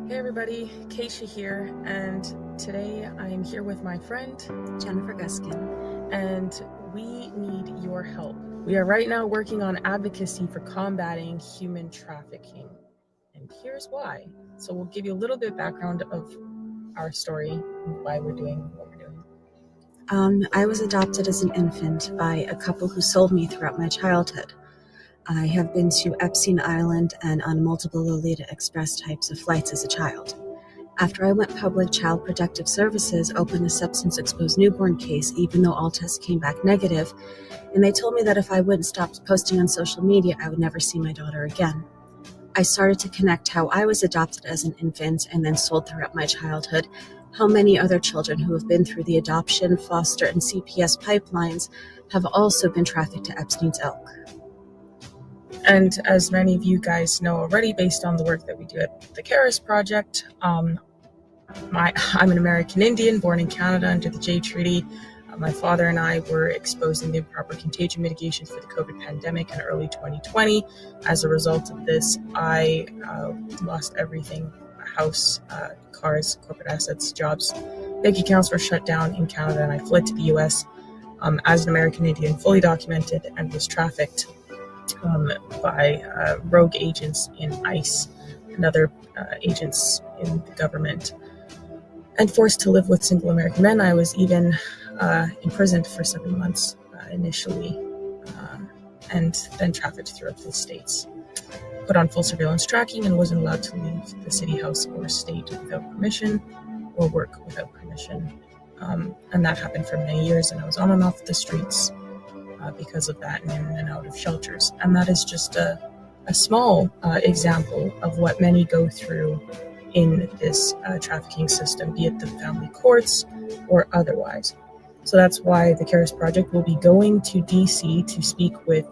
Hey everybody, Kaysha here, and today I am here with my friend Jennifer Guskin, and we need your help. We are right now working on advocacy for combating human trafficking, and here's why. So we'll give you a little bit of background of our story and why we're doing what we're doing. I was adopted as an infant by a couple who sold me throughout my childhood. I have been to Epstein Island and on multiple Lolita Express types of flights as a child. After I went public, Child Protective Services opened a substance-exposed newborn case, even though all tests came back negative, and they told me that if I wouldn't stop posting on social media, I would never see my daughter again. I started to connect how I was adopted as an infant and then sold throughout my childhood, how many other children who have been through the adoption, foster, and CPS pipelines have also been trafficked to Epstein's Elk. And as many of you guys know already, based on the work that we do at the Karis Project, I'm an American Indian born in Canada under the Jay Treaty. My father and I were exposed in the improper contagion mitigations for the COVID pandemic in early 2020. As a result of this, I lost everything: house, cars, corporate assets, jobs. Bank accounts were shut down in Canada, and I fled to the US as an American Indian, fully documented, and was trafficked by rogue agents in ICE and other agents in the government, and forced to live with single American men. I was even imprisoned for 7 months initially, and then trafficked throughout the states. Put on full surveillance tracking and wasn't allowed to leave the city, house, or state without permission, or work without permission. And that happened for many years, and I was on and off the streets because of that, and in and out of shelters. And that is just a small example of what many go through in this trafficking system, be it the family courts or otherwise. So that's why the Karis Project will be going to DC to speak with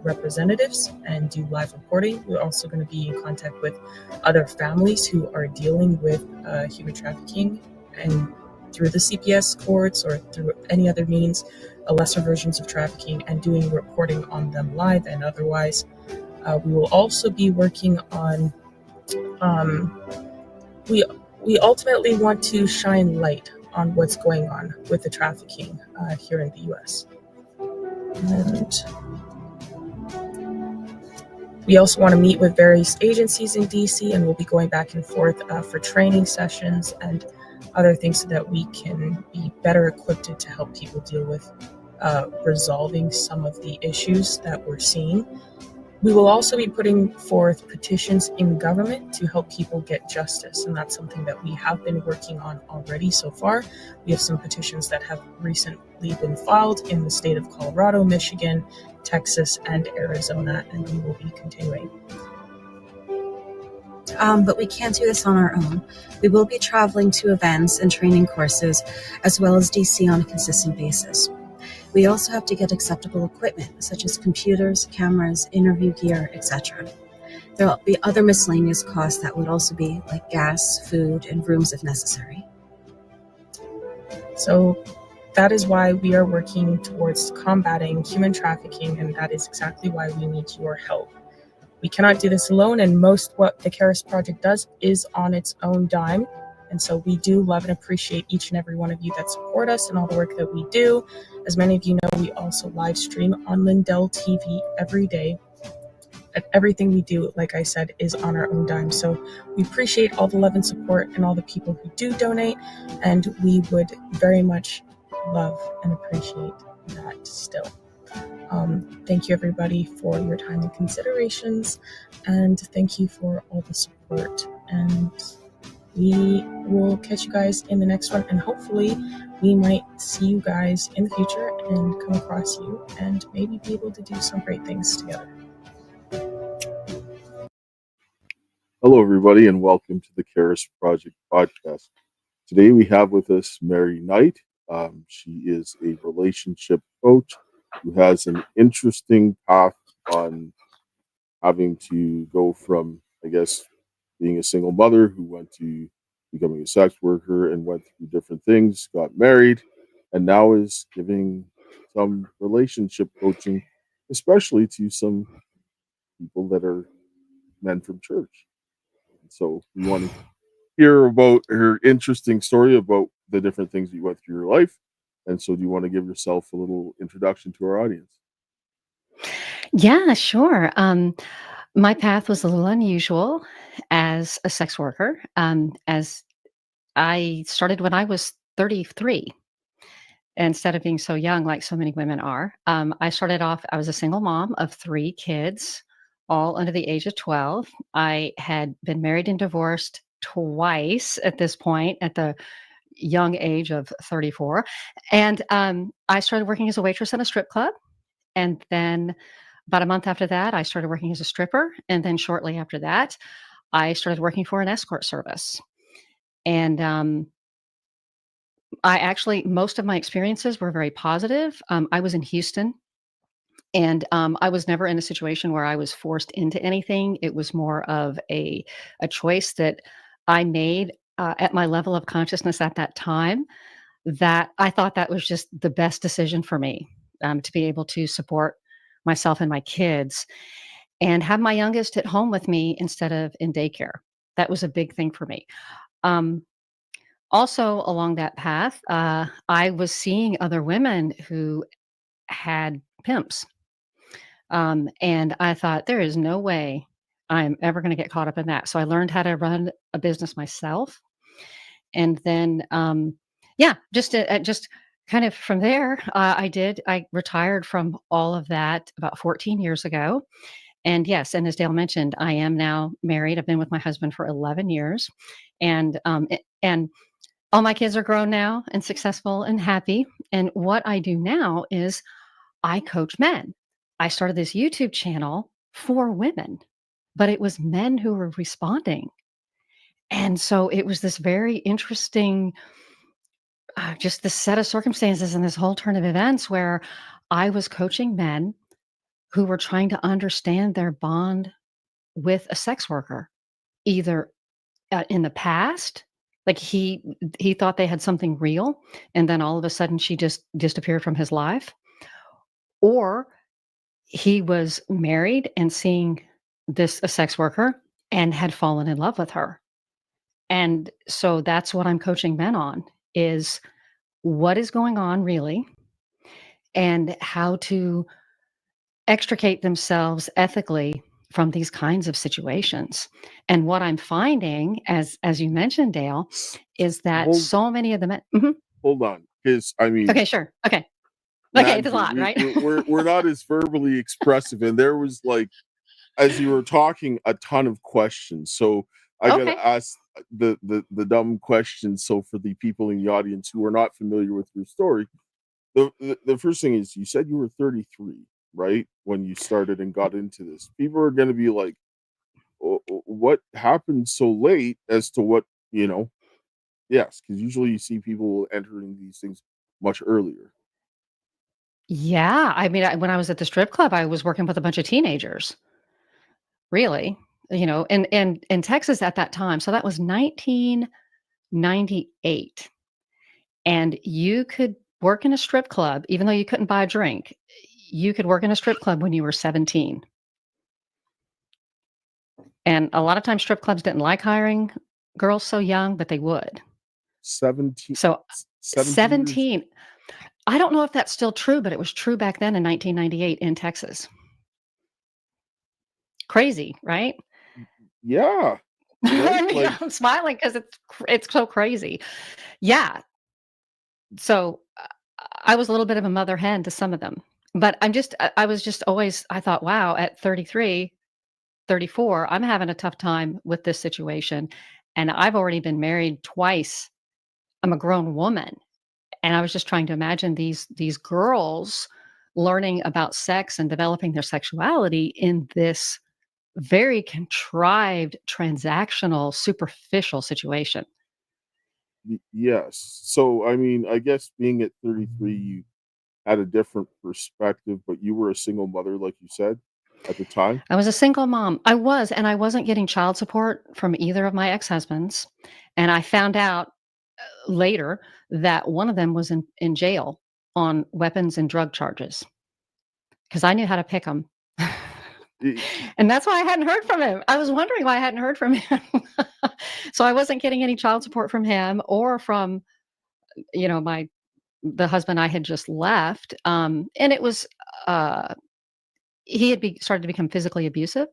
representatives and do live reporting. We're also going to be in contact with other families who are dealing with human trafficking, and through the CPS courts or through any other means, lesser versions of trafficking, and doing reporting on them live and otherwise. We will also be working on we ultimately want to shine light on what's going on with the trafficking here in the US. And we also want to meet with various agencies in DC, and we'll be going back and forth for training sessions and other things so that we can be better equipped to help people deal with resolving some of the issues that we're seeing. We will also be putting forth petitions in government to help people get justice, and that's something that we have been working on already so far. We have some petitions that have recently been filed in the state of Colorado, Michigan, Texas, and Arizona, and we will be continuing. But we can't do this on our own. We will be traveling to events and training courses, as well as DC on a consistent basis. We also have to get acceptable equipment, such as computers, cameras, interview gear, etc. There will be other miscellaneous costs that would also be like gas, food, and rooms if necessary. So that is why we are working towards combating human trafficking, and that is exactly why we need your help. We cannot do this alone, and most what the Karis Project does is on its own dime. And so we do love and appreciate each and every one of you that support us and all the work that we do. As many of you know, we also live stream on Lindell TV every day. And everything we do, like I said, is on our own dime. So we appreciate all the love and support and all the people who do donate. And we would very much love and appreciate that still. Thank you everybody for your time and considerations. And thank you for all the support. And we will catch you guys in the next one, and hopefully we might see you guys in the future and come across you and maybe be able to do some great things together. Hello, everybody, and welcome to the Karis Project podcast. Today we have with us Mary Knight. She is a relationship coach who has an interesting path on having to go from, I guess, being a single mother who went to becoming a sex worker and went through different things, got married, and now is giving some relationship coaching, especially to some people that are men from church. So we want to hear about her interesting story about the different things you went through your life. And so, do you want to give yourself a little introduction to our audience? Yeah, sure. My path was a little unusual as a sex worker, as I started when I was 33 instead of being so young like so many women are. I started off, I was a single mom of 3 kids, all under the age of 12. I had been married and divorced twice at this point, at the young age of 34. And I started working as a waitress in a strip club. And then about a month after that, I started working as a stripper. And then shortly after that, I started working for an escort service. And I actually, most of my experiences were very positive. I was in Houston, and I was never in a situation where I was forced into anything. It was more of a choice that I made at my level of consciousness at that time, that I thought that was just the best decision for me, to be able to support myself and my kids and have my youngest at home with me instead of in daycare. That was a big thing for me. Um, Also, along that path, I was seeing other women who had pimps. And I thought, there is no way I'm ever going to get caught up in that. So I learned how to run a business myself. And then, yeah, just kind of from there, I retired from all of that about 14 years ago. And yes, and as Dale mentioned, I am now married. I've been with my husband for 11 years. And all my kids are grown now and successful and happy. And what I do now is I coach men. I started this YouTube channel for women, but it was men who were responding. And so it was this very interesting, just this set of circumstances and this whole turn of events where I was coaching men who were trying to understand their bond with a sex worker, either in the past, like he thought they had something real, and then all of a sudden she just disappeared from his life, or he was married and seeing this a sex worker and had fallen in love with her. And so that's what I'm coaching men on, is what is going on really, and how to extricate themselves ethically from these kinds of situations. And what I'm finding, as you mentioned, Dale, is that Hold, so many of the men. Mhm. hold on, because I mean, Okay, sure. Okay. Okay, it's a Imagine lot, right? we're not as verbally expressive, and there was like, as you were talking, a ton of questions. So I gotta Okay. ask the dumb questions. So for the people in the audience who are not familiar with your story, the first thing is, you said you were 33, right, when you started and got into this. People are gonna be like, What happened so late?" As to what, you know. Yes, because usually you see people entering these things much earlier. Yeah, I mean, when I was at the strip club, I was working with a bunch of teenagers, really, in Texas at that time. So that was 1998. And you could work in a strip club, even though you couldn't buy a drink. You could work in a strip club when you were 17. And a lot of times strip clubs didn't like hiring girls so young, but they would. 17, So 17 years. 17, I don't know if that's still true, but it was true back then in 1998 in Texas. Crazy, right? Yeah, I right? mean, Like, I'm smiling because it's so crazy. Yeah. So I was a little bit of a mother hen to some of them, but I was just always, I thought, wow, at 33, 34, I'm having a tough time with this situation. And I've already been married twice. I'm a grown woman. And I was just trying to imagine these girls learning about sex and developing their sexuality in this very contrived, transactional, superficial situation. yes. So, I mean, I guess being at 33, you had a different perspective, but you were a single mother, like you said, at the time. I was a single mom. I was, and I wasn't getting child support from either of my ex-husbands. And I found out later that one of them was in jail on weapons and drug charges because I knew how to pick them. And that's why I hadn't heard from him. I was wondering why I hadn't heard from him. So I wasn't getting any child support from him or from, the husband I had just left. And it was, uh, he had started to become physically abusive.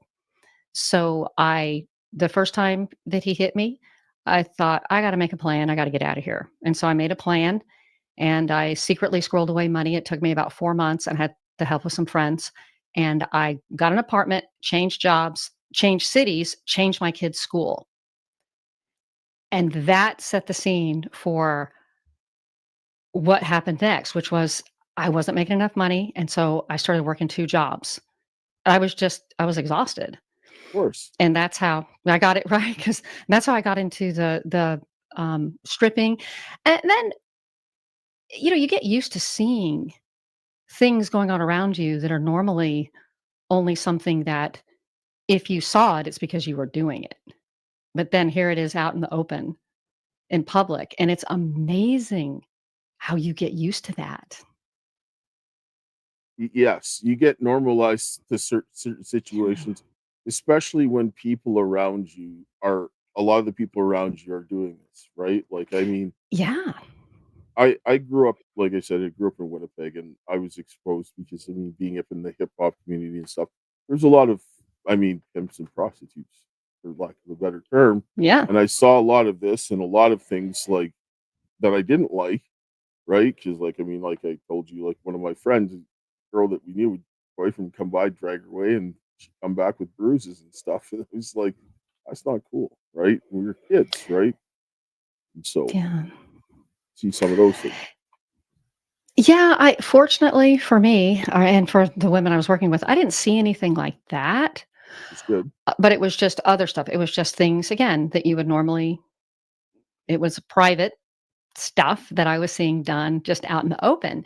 So the first time that he hit me, I thought, I got to make a plan. I got to get out of here. And so I made a plan and I secretly squirreled away money. It took me about 4 months and had the help of some friends. And I got an apartment, changed jobs, changed cities, changed my kid's school. And that set the scene for what happened next, which was I wasn't making enough money. And so I started working 2 jobs. I was exhausted. Of course. And that's how I got it right, because that's how I got into the stripping. And then, you get used to seeing things going on around you that are normally only something that if you saw it, it's because you were doing it. But then here it is out in the open in public. And it's amazing how you get used to that. Yes, you get normalized to certain situations, especially when people around you are a lot of the people around you are doing this, right? Like, I mean, Yeah. I grew up, like I said, I grew up in Winnipeg, and I was exposed because, I mean, being up in the hip hop community and stuff, there's a lot of, I mean, pimps and prostitutes, for lack of a better term, Yeah. and I saw a lot of this and a lot of things like that I didn't like, right? Because, like, I mean, like I told you, like one of my friends, a girl that we knew, would boyfriend would come by, drag her away, and she'd come back with bruises and stuff. And it was like, that's not cool, right? We were kids, right? And so Yeah. see some of those things. Yeah, I fortunately for me, and for the women I was working with, I didn't see anything like that. It's good. But it was just other stuff. It was just things again that you would normally it was private stuff that I was seeing done just out in the open.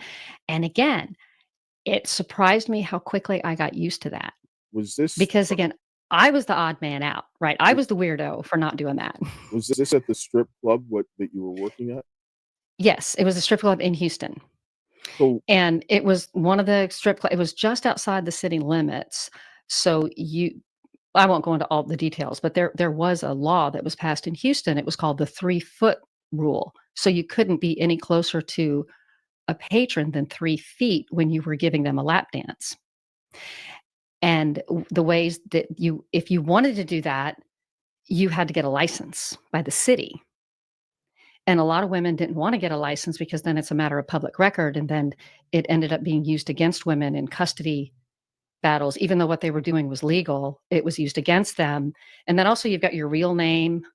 And again, it surprised me how quickly I got used to that. Was this Because again, I was the odd man out, right? I was the weirdo for not doing that. was this at the strip club what that you were working at? Yes, it was a strip club in Houston. So And it was one of the strip club it was just outside the city limits. So I won't go into all the details, but there was a law that was passed in Houston. It was called the 3-foot rule. So you couldn't be any closer to a patron than 3 feet when you were giving them a lap dance. And the ways that if you wanted to do that, you had to get a license by the city. And a lot of women didn't want to get a license because then it's a matter of public record. And then it ended up being used against women in custody battles. Even though what they were doing was legal, it was used against them. And then also you've got your real name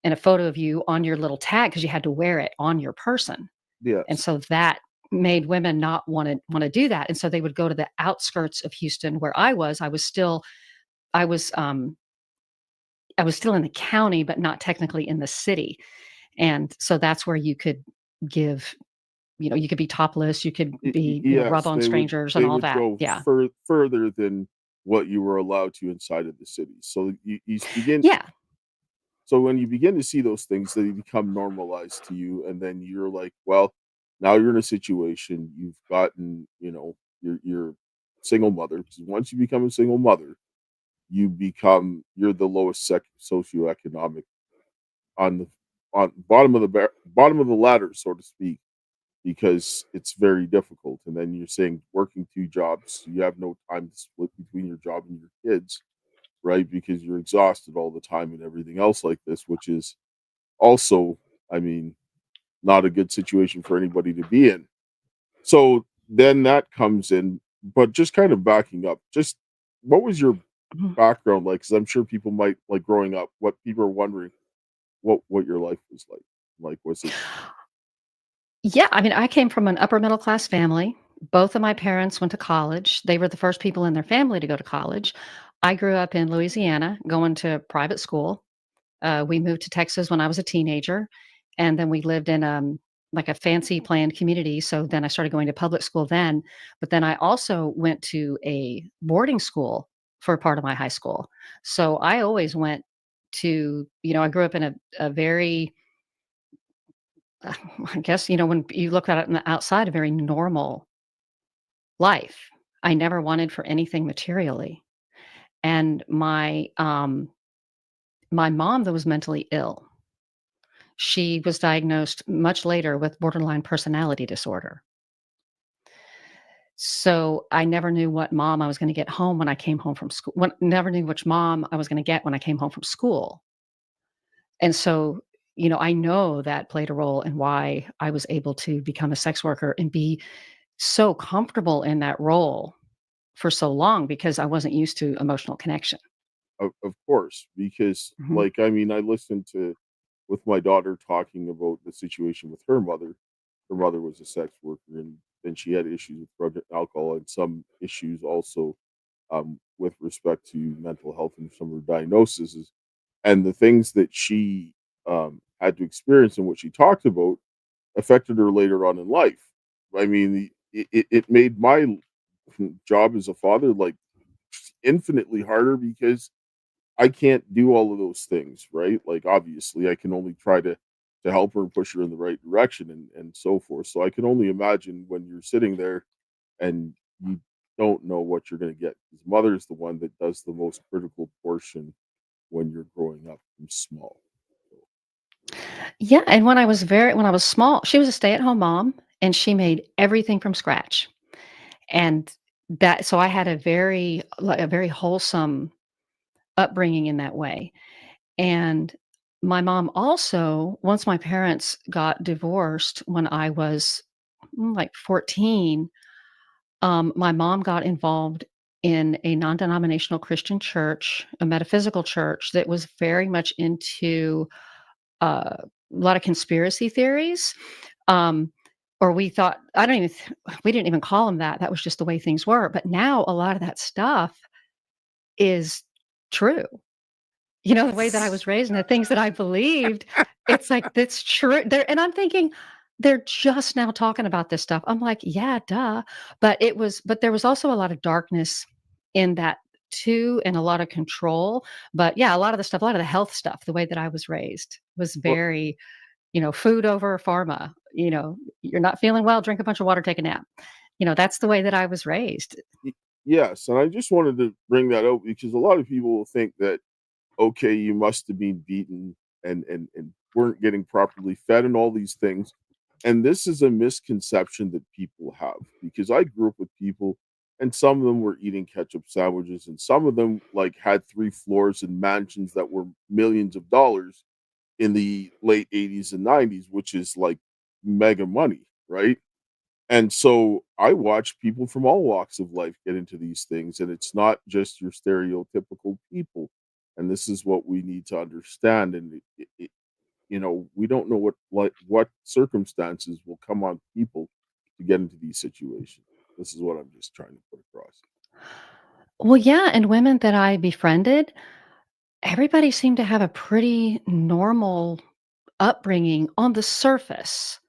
and a photo of you on your little tag because you had to wear it on your person. And yes, so that made women not want to do that. And so they would go to the outskirts of Houston where I was. I was I was still in the county, but not technically in the city. And so that's where you could give, you could be topless, you could be, rub yes, on strangers and they all would that. go Yeah. further than what you were allowed to inside of the city. So you begin Yeah. so when you begin to see those things, they become normalized to you, and then you're like, well, now you're in a situation, you've gotten, you're single mother. Because once you become a single mother, you're the lowest socioeconomic on the bottom of the bottom of the ladder, so to speak, because it's very difficult. And then you're saying working 2 jobs, you have no time to split between your job and your kids, right? Because you're exhausted all the time and everything else like this, which is also, I mean, not a good situation for anybody to be in. So then that comes in, but just kind of backing up, just what was your Mhm. background like? Because I'm sure people might like growing up. What people are wondering what your life was like. Like, was it? Yeah, I mean, I came from an upper middle class family. Both of my parents went to college. They were the first people in their family to go to college. I grew up in Louisiana, going to private school. We moved to Texas when I was a teenager, and then we lived in like a fancy planned community. So then I started going to public school then. But then I also went to a boarding school for part of my high school. So I always went to, I grew up in a very I guess, when you look at it on the outside, a very normal life. I never wanted for anything materially. And my mom that was mentally ill, she was diagnosed much later with borderline personality disorder. So I never knew what mom I was gonna get home when I came home from school. Never knew which mom I was gonna get when I came home from school. And so, I know that played a role in why I was able to become a sex worker and be so comfortable in that role for so long because I wasn't used to emotional connection. Of course, because Mhm. I listened to with my daughter talking about the situation with her mother. Her mother was a sex worker, and she had issues with drug and alcohol, and some issues also with respect to mental health and some of her diagnoses. And the things that she had to experience and what she talked about affected her later on in life. It made my job as a father like infinitely harder because I can't do all of those things, right? Like, obviously, I can only try to help her and push her in the right direction and so forth. So I can only imagine when you're sitting there and you don't know what you're going to get. His mother is the one that does the most critical portion when you're growing up from small. Yeah, and when I was small, she was a stay-at-home mom, and she made everything from scratch. And that so I had a very wholesome upbringing in that way. And my mom also, once my parents got divorced when I was, like 14, my mom got involved in a non-denominational Christian church, a metaphysical church that was very much into a lot of conspiracy theories. Um, or we thought, I don't even, we didn't even call them that. That was just the way things were. But now a lot of that stuff is true. The way that I was raised and the things that I believed, it's like, that's true. And I'm thinking, they're just now talking about this stuff. I'm like, yeah, duh. But there was also a lot of darkness in that too, and a lot of control. But yeah, a lot of the health stuff, the way that I was raised was Well, very, food over pharma. You're not feeling well, drink a bunch of water, take a nap. That's the way that I was raised. yes, and I just wanted to bring that up because a lot of people will think that okay, you must have been beaten and weren't getting properly fed and all these things. And this is a misconception that people have because I grew up with people and some of them were eating ketchup sandwiches and some of them like had 3 floors and mansions that were millions of dollars in the late 80s and 90s, which is like mega money, right? And so I watch people from all walks of life get into these things, and it's not just your stereotypical people. And this is what we need to understand. And we don't know what circumstances will come on people to get into these situations. This is what I'm just trying to put across. Well, yeah, and women that I befriended, everybody seemed to have a pretty normal upbringing on the surface.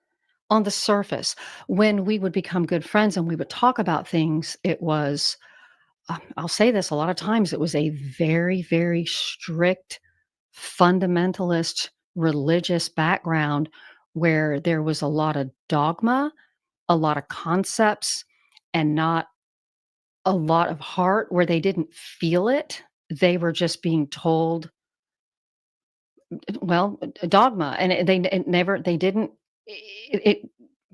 On the surface, when we would become good friends and we would talk about things, it was, I'll say this a lot of times, it was a very, very strict, fundamentalist religious background where there was a lot of dogma, a lot of concepts, and not a lot of heart where they didn't feel it. They were just being told, well, dogma, and it never they didn't it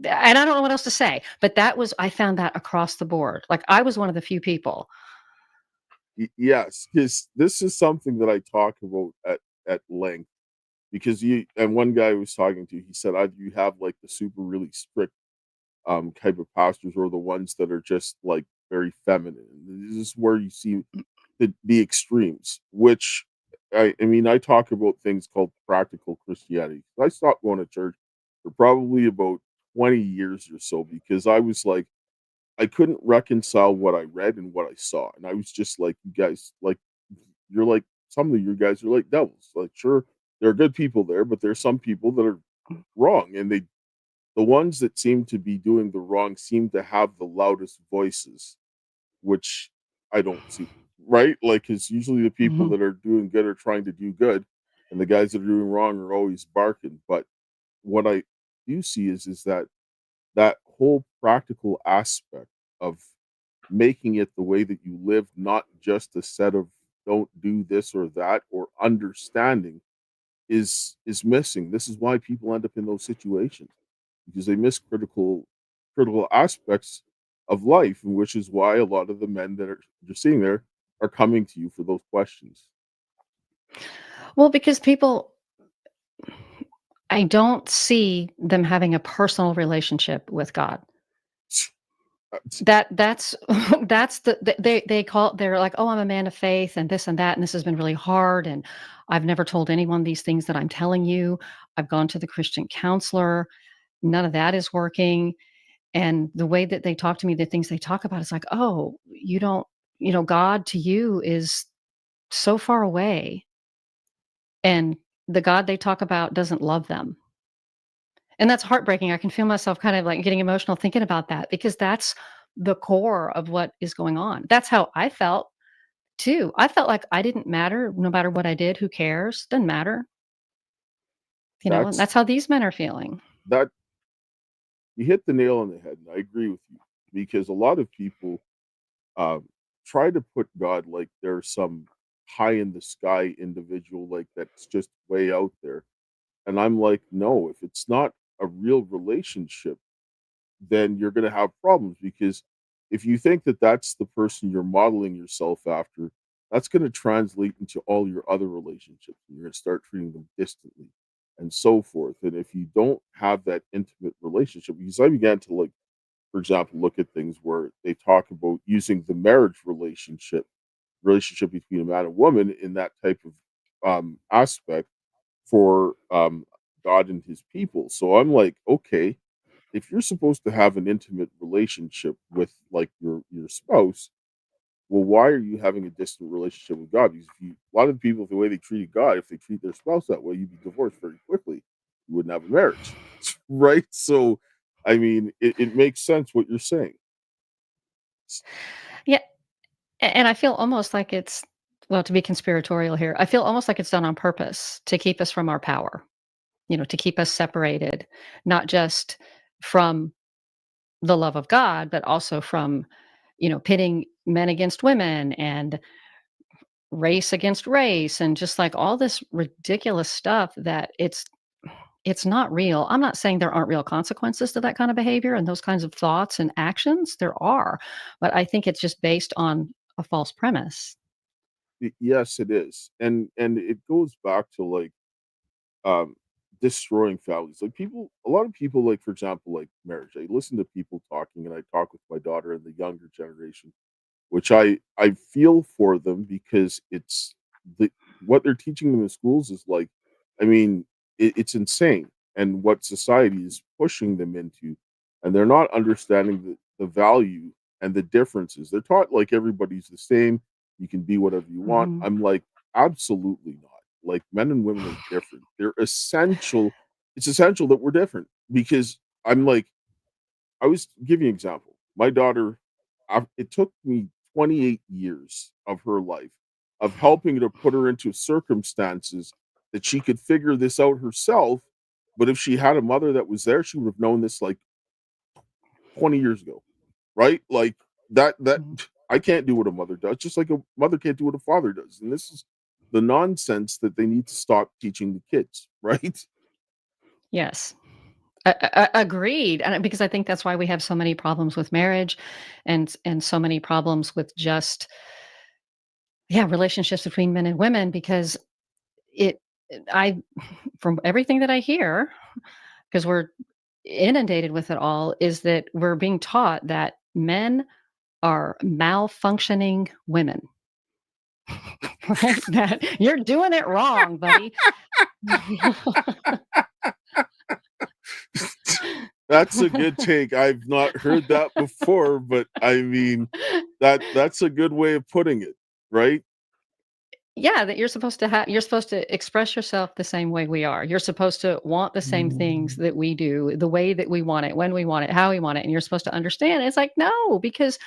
and I don't know what else to say, but I found that across the board. Like, I was one of the few people. Yes, because this is something that I talk about at length. Because you and one guy I was talking to, he said either you have like the super really strict type of pastors or the ones that are just like very feminine. This is where you see the extremes, which I talk about things called practical Christianity. I stopped going to church for probably about 20 years or so because I was like, I couldn't reconcile what I read and what I saw. And I was just like, you guys, like, you're like, some of you guys are like devils. Like, sure, there are good people there, but there's some people that are wrong. And the ones that seem to be doing the wrong seem to have the loudest voices, which I don't see, right? Like, it's usually the people Mhm. that are doing good are trying to do good, and the guys that are doing wrong are always barking. But what I do see is that whole practical aspect of making it the way that you live, not just a set of don't do this or that, or understanding is missing. This is why people end up in those situations, because they miss critical aspects of life, and which is why a lot of the men that are you're seeing there are coming to you for those questions. Well, because people, I don't see them having a personal relationship with God. That's that's they call they're like, "Oh, I'm a man of faith and this and that, and this has been really hard, and I've never told anyone these things that I'm telling you. I've gone to the Christian counselor. None of that is working." And the way that they talk to me, the things they talk about is like, "Oh, you don't, God to you is so far away, and the God they talk about doesn't love them." And that's heartbreaking. I can feel myself kind of like getting emotional thinking about that because that's the core of what is going on. That's how I felt too. I felt like I didn't matter no matter what I did. Who cares? Doesn't matter. And That's that's how these men are feeling. that you hit the nail on the head, and I agree with you, because a lot of people um, try to put God like there's some high in the sky individual, like that's just way out there. And I'm like, no, if it's not a real relationship, then you're going to have problems, because if you think that that's the person you're modeling yourself after, that's going to translate into all your other relationships. You're going to start treating them distantly and so forth. And if you don't have that intimate relationship, because I began to, like, for example, look at things where they talk about using the marriage relationship between a man and woman in that type of aspect for God and his people. So I'm like, okay, if you're supposed to have an intimate relationship with, like, your spouse, well, why are you having a distant relationship with God? Because if you, a lot of people, the way they treated God, if they treat their spouse that way, you'd be divorced very quickly. You wouldn't have a marriage, right? So, I mean, it makes sense what you're saying. Yeah. And I feel almost like it's, well, to be conspiratorial here, I feel almost like it's done on purpose to keep us from our power, to keep us separated, not just from the love of God, but also from, pitting men against women and race against race and just like all this ridiculous stuff that it's not real. I'm not saying there aren't real consequences to that kind of behavior and those kinds of thoughts and actions. There are, but I think it's just based on a false premise. Yes, it is, and it goes back to, like, um, destroying families. Like, people, a lot of people, like, for example, like marriage. I listen to people talking, and I talk with my daughter and the younger generation, which I feel for them, because it's the what they're teaching them in schools is like, I mean, it's insane, and what society is pushing them into, and they're not understanding the value and the differences. They're taught like everybody's the same. You can be whatever you want. Mhm. I'm like, absolutely not. Like, men and women are different. They're essential. It's essential that we're different, because I'm like, I was give you an example. My daughter, it took me 28 years of her life of helping to put her into circumstances that she could figure this out herself. But if she had a mother that was there, she would have known this like 20 years ago, right? Like, that Mhm. I can't do what a mother does, just like a mother can't do what a father does. And this is the nonsense that they need to stop teaching the kids, right? Yes. Agreed, and because I think that's why we have so many problems with marriage, and so many problems with just, yeah, relationships between men and women because it I from everything that I hear, because we're inundated with it all, is that we're being taught that men are malfunctioning women, right? That you're doing it wrong, buddy. That's a good take. I've not heard that before, but I mean, that's a good way of putting it, right? Yeah, that you're supposed to express yourself the same way we are. You're supposed to want the same things that we do, the way that we want it, when we want it, how we want it, and you're supposed to understand. It's like, no, because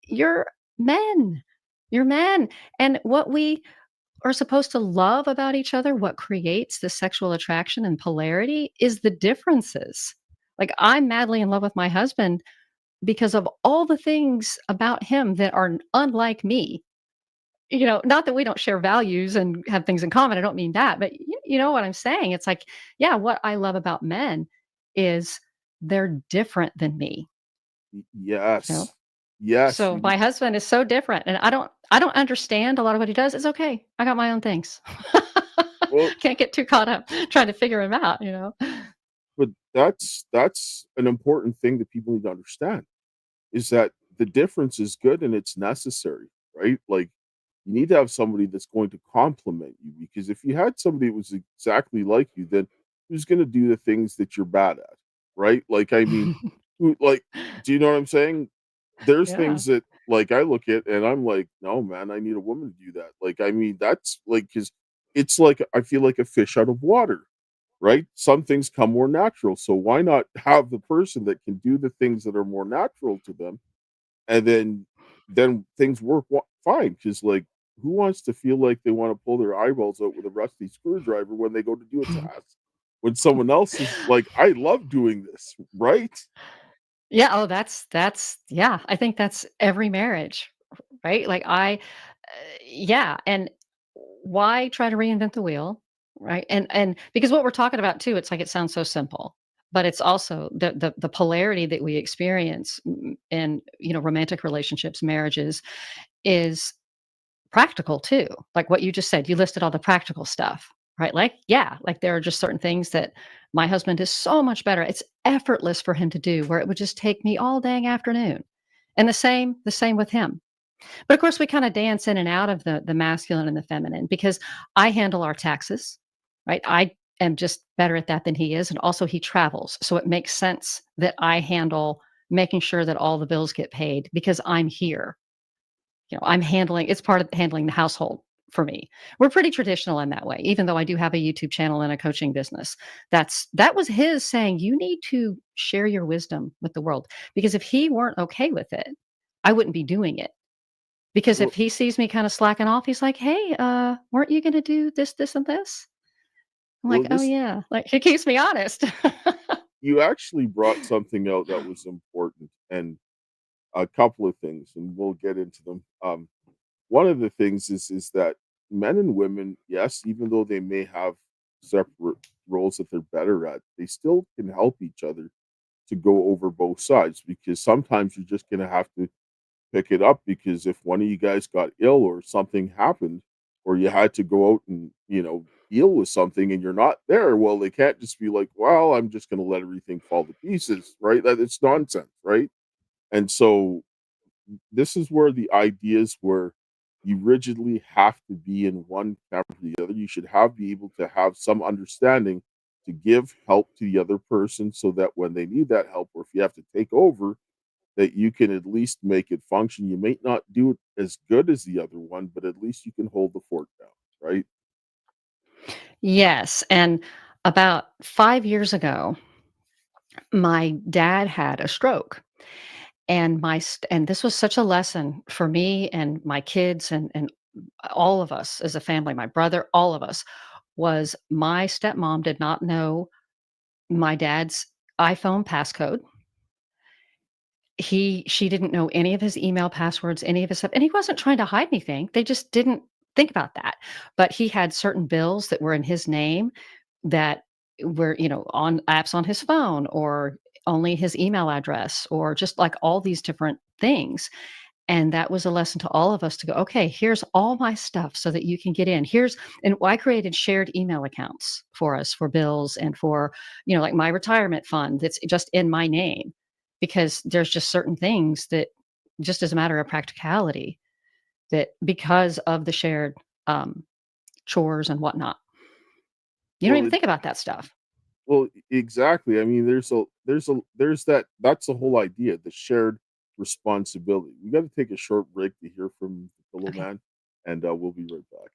you're men. You're men. And what we are supposed to love about each other, what creates the sexual attraction and polarity is the differences. Like, I'm madly in love with my husband because of all the things about him that are unlike me. not that we don't share values and have things in common. I don't mean that, but you know what I'm saying? It's like, yeah, what I love about men is they're different than me. Yes. Yes. So my husband is so different, and I don't understand a lot of what he does. It's okay. I got my own things. Well, Can't get too caught up trying to figure him out, but that's an important thing that people need to understand is that the difference is good and it's necessary, right? Like you need to have somebody that's going to complement you because if you had somebody that was exactly like you, then who's going to do the things that you're bad at, right? Like I mean, like, do you know what I'm saying? There's Yeah. things that like I look at and I'm like, no, man, I need a woman to do that. Like, I mean, that's like because it's like I feel like a fish out of water, right? Some things come more natural. So why not have the person that can do the things that are more natural to them and then things work fine because like who wants to feel like they want to pull their eyeballs out with a rusty screwdriver when they go to do a task when someone else is like I love doing this, right? Yeah, oh, that's yeah, I think that's every marriage, right? Like yeah, and why try to reinvent the wheel, right? And because what we're talking about too, it's like it sounds so simple, but it's also the polarity that we experience in, romantic relationships, marriages is practical too. Like what you just said, you listed all the practical stuff, right? Like, yeah, like there are just certain things that my husband is so much better. It's effortless for him to do where it would just take me all dang afternoon. And the same with him. But of course we kind of dance in and out of the masculine and the feminine because I handle our taxes, right? I am just better at that than he is. And also he travels. So it makes sense that I handle making sure that all the bills get paid because I'm here. It's part of handling the household for me. We're pretty traditional in that way, even though I do have a YouTube channel and a coaching business. That was his saying, you need to share your wisdom with the world. Because if he weren't okay with it, I wouldn't be doing it. Because Well, if he sees me kind of slacking off, he's like, hey, weren't you gonna do this, this, and this? I'm well, like, oh this yeah. Like he keeps me honest. you actually brought something out that was important and a couple of things, and we'll get into them. One of the things is that men and women, yes, even though they may have separate roles that they're better at, they still can help each other to go over both sides because sometimes you're just going to have to pick it up because if one of you guys got ill or something happened or you had to go out and deal with something and you're not there, well they can't just be like, well, I'm just going to let everything fall to pieces, right? That it's nonsense, right? And so this is where the ideas where you rigidly have to be in one camp or the other. You should be able to have some understanding to give help to the other person so that when they need that help or if you have to take over, that you can at least make it function. You may not do it as good as the other one, but at least you can hold the fort down, right? Yes. And about 5 years ago, my dad had a stroke. And this was such a lesson for me and my kids and all of us as a family, my brother, all of us, was my stepmom did not know my dad's iPhone passcode. She didn't know any of his email passwords, any of his stuff, and he wasn't trying to hide anything. They just didn't think about that. But he had certain bills that were in his name that were, on apps on his phone or only his email address or just like all these different things. And that was a lesson to all of us to go, okay, here's all my stuff so that you can get in. And I created shared email accounts for us for bills and for, like my retirement fund that's just in my name because there's just certain things that just as a matter of practicality that because of the shared chores and whatnot, you don't Well, even think about that stuff. exactly. I mean, that's the whole idea, the shared responsibility. We got to take a short break to hear from the Pillow Okay. Man, and we'll be right back.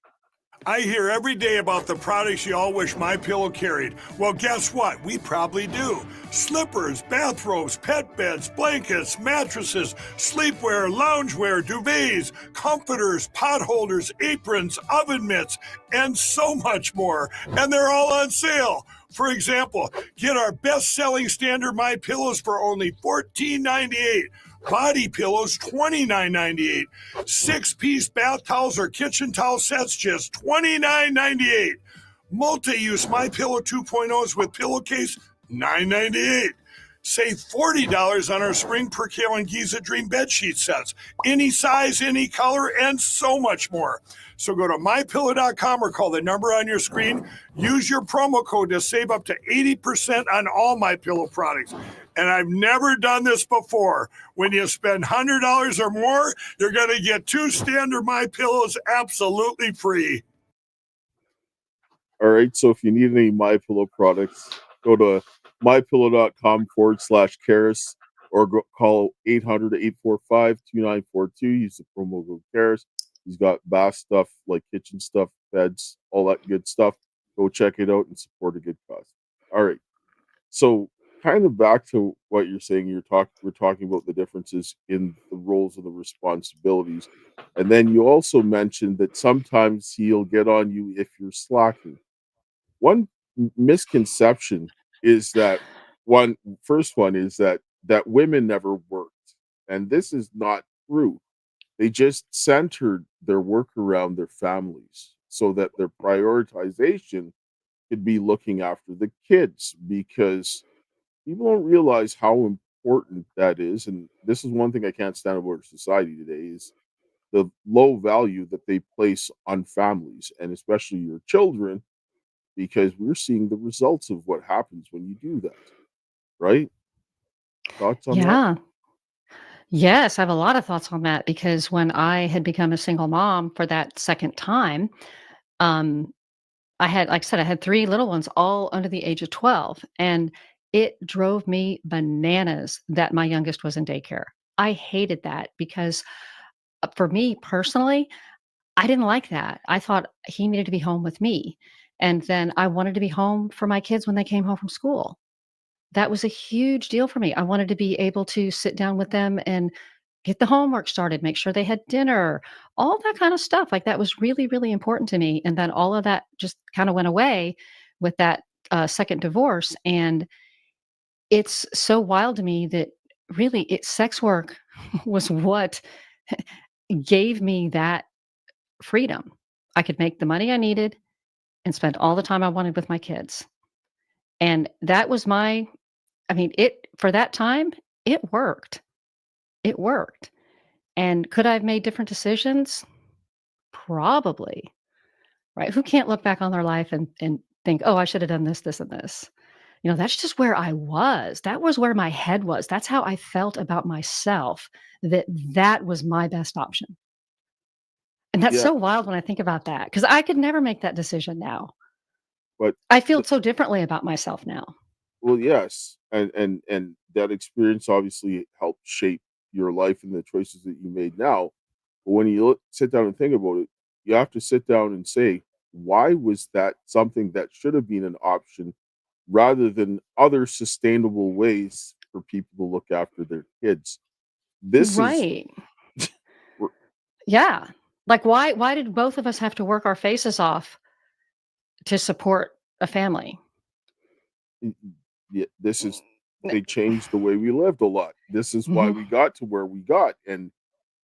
I hear every day about the products you all wish MyPillow carried. Well, guess what? We probably do. Slippers, bathrobes, pet beds, blankets, mattresses, sleepwear, loungewear, duvets, comforters, pot holders, aprons, oven mitts, and so much more. And they're all on sale. For example, get our best-selling standard MyPillows for only $14.98. Body pillows, $29.98. 6-piece bath towels or kitchen towel sets, just $29.98. Multi-use MyPillow 2.0s with pillowcase, $9.98. Save $40 on our Spring Percale and Giza Dream bedsheet sets. Any size, any color, and so much more. So go to MyPillow.com or call the number on your screen. Use your promo code to save up to 80% on all MyPillow products. And I've never done this before. When you spend $100 or more, you're going to get 2 standard MyPillows absolutely free. All right. So if you need any MyPillow products, go to mypillow.com/Karis or call 800-845-2942. Use the promo code Karis. He's got bath stuff like kitchen stuff, beds, all that good stuff. Go check it out and support a good cause. All right. So kind of back to what you're saying, we're talking about the differences in the roles and the responsibilities. And then you also mentioned that sometimes he'll get on you if you're slacking. One misconception is that first one is that women never worked, and this is not true. They just centered their work around their families so that their prioritization could be looking after the kids, because people don't realize how important that is. And this is one thing I can't stand about our society today is the low value that they place on families and especially your children, because we're seeing the results of what happens when you do that, right? Thoughts on that? Yeah. Yes, I have a lot of thoughts on that because when I had become a single mom for that second time, um, I had, like I said, I had 3 little ones, all under the age of 12, and it drove me bananas that my youngest was in daycare. I hated that because, for me personally, I didn't like that. I thought he needed to be home with me, and then I wanted to be home for my kids when they came home from school. That was a huge deal for me. I wanted to be able to sit down with them and get the homework started, make sure they had dinner, all that kind of stuff. Like that was really, really important to me. And then all of that just kind of went away with that second divorce. And it's so wild to me that really sex work was what gave me that freedom. I could make the money I needed and spend all the time I wanted with my kids. And that was I mean, for that time, it worked. It worked. And could I have made different decisions? Probably, right? Who can't look back on their life and think, oh, I should have done this, this, and this? That's just where I was. That was where my head was. That's how I felt about myself, that was my best option. And that's Yeah, so wild when I think about that because I could never make that decision now. but I feel so differently about myself now. well, yes, and that experience obviously helped shape your life and the choices that you made now. But when you sit down and think about it, you have to sit down and say, why was that something that should have been an option rather than other sustainable ways for people to look after their kids? This is Right. Yeah. Like why did both of us have to work our faces off to support a family? yeah, this is they changed the way we lived a lot. This is why Mhm. we got to where we got, and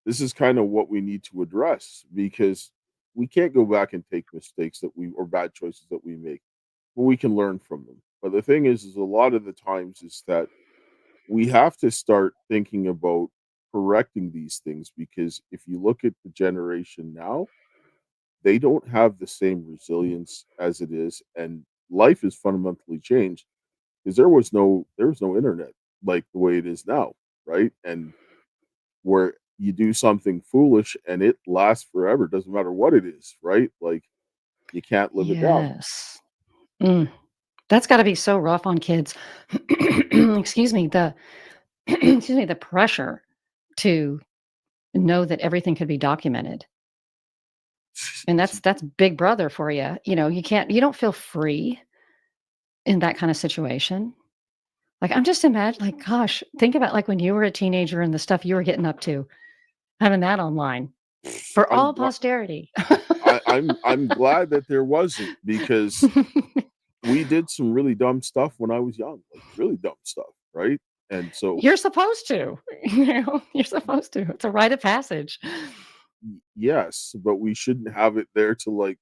this is kind of what we need to address, because we can't go back and take mistakes that we or bad choices that we make, but we can learn from them. But the thing is a lot of the times is that we have to start thinking about correcting these things, because if you look at the generation now, they don't have the same resilience as it is, and life is fundamentally changed because there was no internet like the way it is now, right? And where you do something foolish and it lasts forever, doesn't matter what it is, right? Like you can't live it down. Yes. Mm. That's gotta be so rough on kids. Excuse me, excuse me, the pressure to know that everything could be documented. And that's big brother for you. You don't feel free in that kind of situation. Like, I'm just imagine like, gosh, think about, like, when you were a teenager and the stuff you were getting up to, having that online for I'm all gl- posterity. I'm glad that there wasn't, because we did some really dumb stuff when I was young, like really dumb stuff, right? And so, You're supposed to. You're supposed to. It's a rite of passage. yes, but we shouldn't have it there to like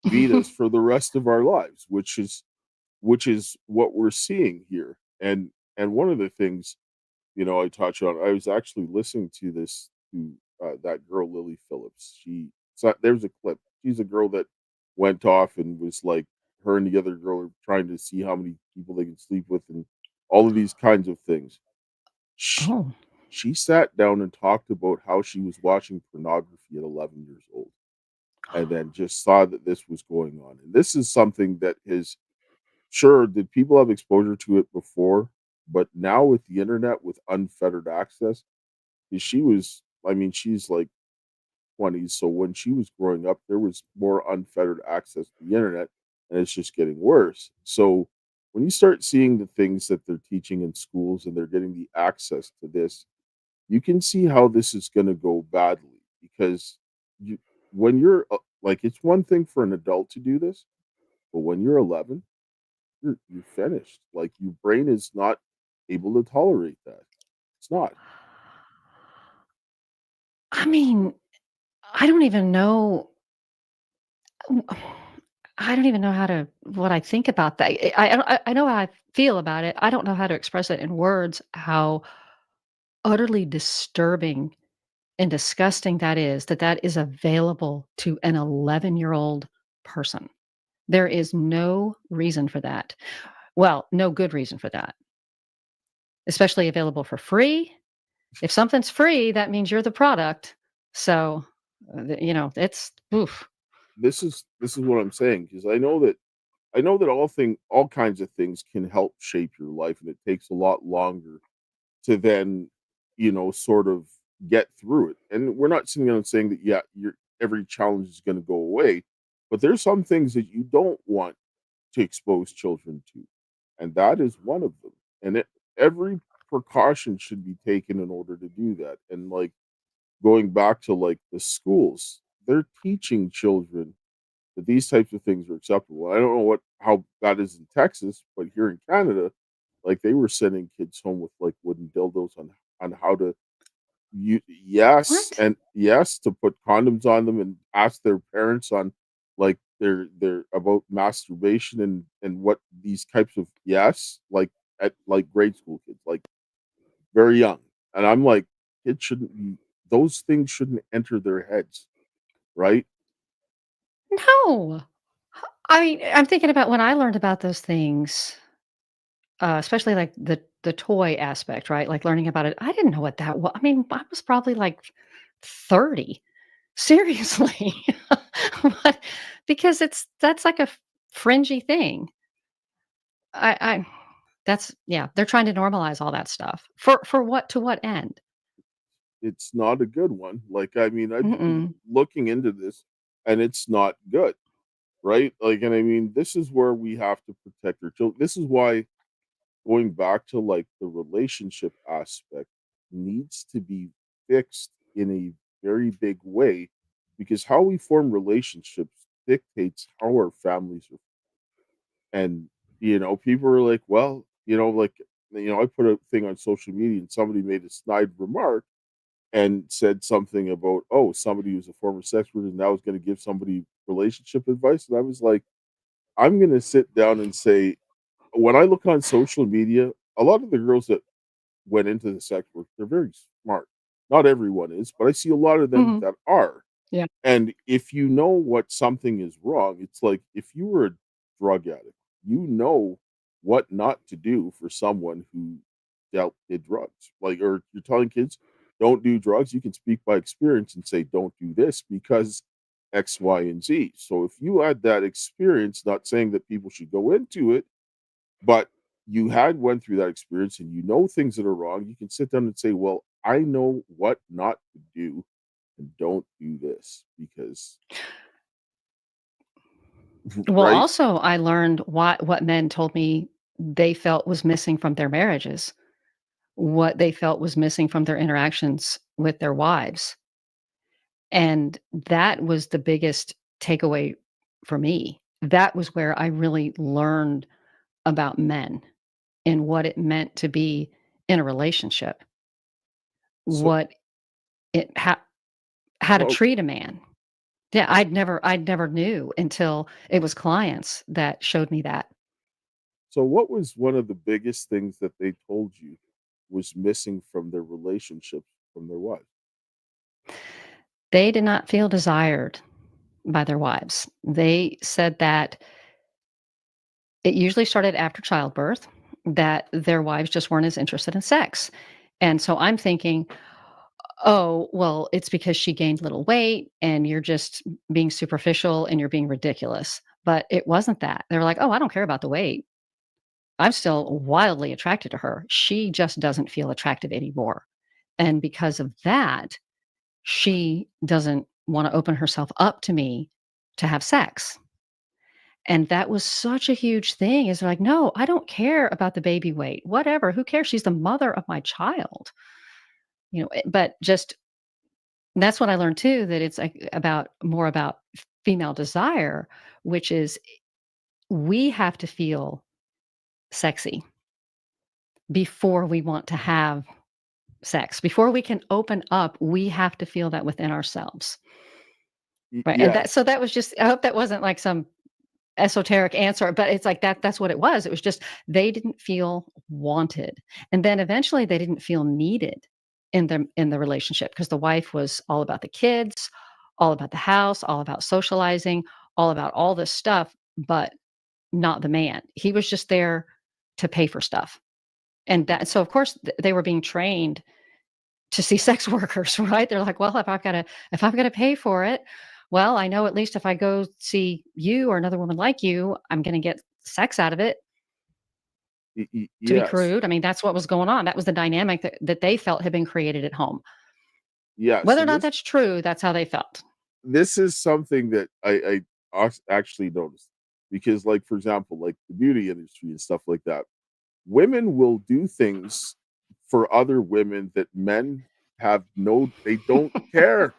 beat us for the rest of our lives, which is what we're seeing here. And one of the things, I touch on, I was actually listening to this to that girl Lily Phillips. There's a clip. She's a girl that went off and was like, her and the other girl are trying to see how many people they can sleep with and all of these kinds of things. She, Oh. she sat down and talked about how she was watching pornography at 11 years old, and then just saw that this was going on. And this is something that is, sure, did people have exposure to it before? But now with the internet, with unfettered access, she's like 20s. So when she was growing up, there was more unfettered access to the internet, and it's just getting worse. So when you start seeing the things that they're teaching in schools and they're getting the access to this, you can see how this is going to go badly, because you when you're like, it's one thing for an adult to do this, but when you're 11, you're finished. Like, your brain is not able to tolerate that. It's not. I mean, I don't even know. I don't even know what I think about that. I know how I feel about it. I don't know how to express it in words, how utterly disturbing and disgusting that is available to an 11-year-old person. There is no reason for that. Well, no good reason for that, especially available for free. If something's free, that means you're the product. So, it's oof. This is what I'm saying, because I know that all kinds of things can help shape your life, and it takes a lot longer to then, sort of get through it. And we're not sitting and saying that, yeah, your every challenge is going to go away, but there's some things that you don't want to expose children to, and that is one of them. And every precaution should be taken in order to do that. And like, going back to like the schools, they're teaching children that these types of things are acceptable. I don't know how that is in Texas, but here in Canada, like, they were sending kids home with like wooden dildos on how to What? to put condoms on them, and ask their parents on like their about masturbation and what these types of, like, at like grade school kids, like very young. And I'm like, it shouldn't be, those things shouldn't enter their heads, right? No. I mean, I'm thinking about when I learned about those things, especially like the toy aspect, right? Like learning about it. I didn't know what that was. I mean, I was probably like 30. Seriously. But because that's like a fringy thing. I that's yeah, they're trying to normalize all that stuff. For what to what end? It's not a good one. Like, I mean, I've been Mm-mm. looking into this, and it's not good, right? Like, and I mean, this is where we have to protect our children. This is why, going back to like the relationship aspect, needs to be fixed in a very big way, because how we form relationships dictates how our families are. And people are like, well, like, I put a thing on social media, and somebody made a snide remark and said something about, oh, somebody who's a former sex worker now is going to give somebody relationship advice. And I was like, I'm going to sit down and say, when I look on social media, a lot of the girls that went into the sex work, they're very smart. Not everyone is, but I see a lot of them Mhm. that are. Yeah. And if you know what something is wrong, it's like, if you were a drug addict, you know what not to do for someone who did drugs. Like, or you're telling kids, don't do drugs. You can speak by experience and say, don't do this because X, Y, and Z. So if you had that experience, not saying that people should go into it, but you had went through that experience and you know things that are wrong, you can sit down and say, well, I know what not to do, and don't do this because Well, right? also, I learned what men told me they felt was missing from their marriages, what they felt was missing from their interactions with their wives. And that was the biggest takeaway for me. That was where I really learned about men and what it meant to be in a relationship, So, what it how to well, treat a man. Yeah, I'd never knew until it was clients that showed me that. so what was one of the biggest things that they told you was missing from their relationships from their wives? They did not feel desired by their wives. They said that it usually started after childbirth, that their wives just weren't as interested in sex. And so I'm thinking, oh, well, it's because she gained little weight and you're just being superficial and you're being ridiculous. But it wasn't that. They were like, oh, I don't care about the weight. I'm still wildly attracted to her. She just doesn't feel attractive anymore. And because of that, she doesn't want to open herself up to me to have sex. And that was such a huge thing is like, no, I don't care about the baby weight. Whatever. Who cares? She's the mother of my child. But just that's what I learned too, that it's like about more about female desire, which is we have to feel sexy before we want to have sex. Before we can open up, we have to feel that within ourselves. Right. And Yes. that was just, I hope that wasn't like some esoteric answer, but it's like that's what it was. It was just they didn't feel wanted. And then eventually they didn't feel needed in the relationship because the wife was all about the kids, all about the house, all about socializing, all about all this stuff, but not the man. He was just there to pay for stuff. And that so of course they were being trained to see sex workers, right? They're like, well, if I've got to pay for it, well, I know at least if I go see you or another woman like you, I'm going to get sex out of it. To be Yes. crude, I mean, that's what was going on. That was the dynamic that they felt had been created at home. Yes. Whether or And not that's true, that's how they felt. this is something that actually noticed because, like, for example, like the beauty industry and stuff like that, women will do things for other women that men have no, they don't care.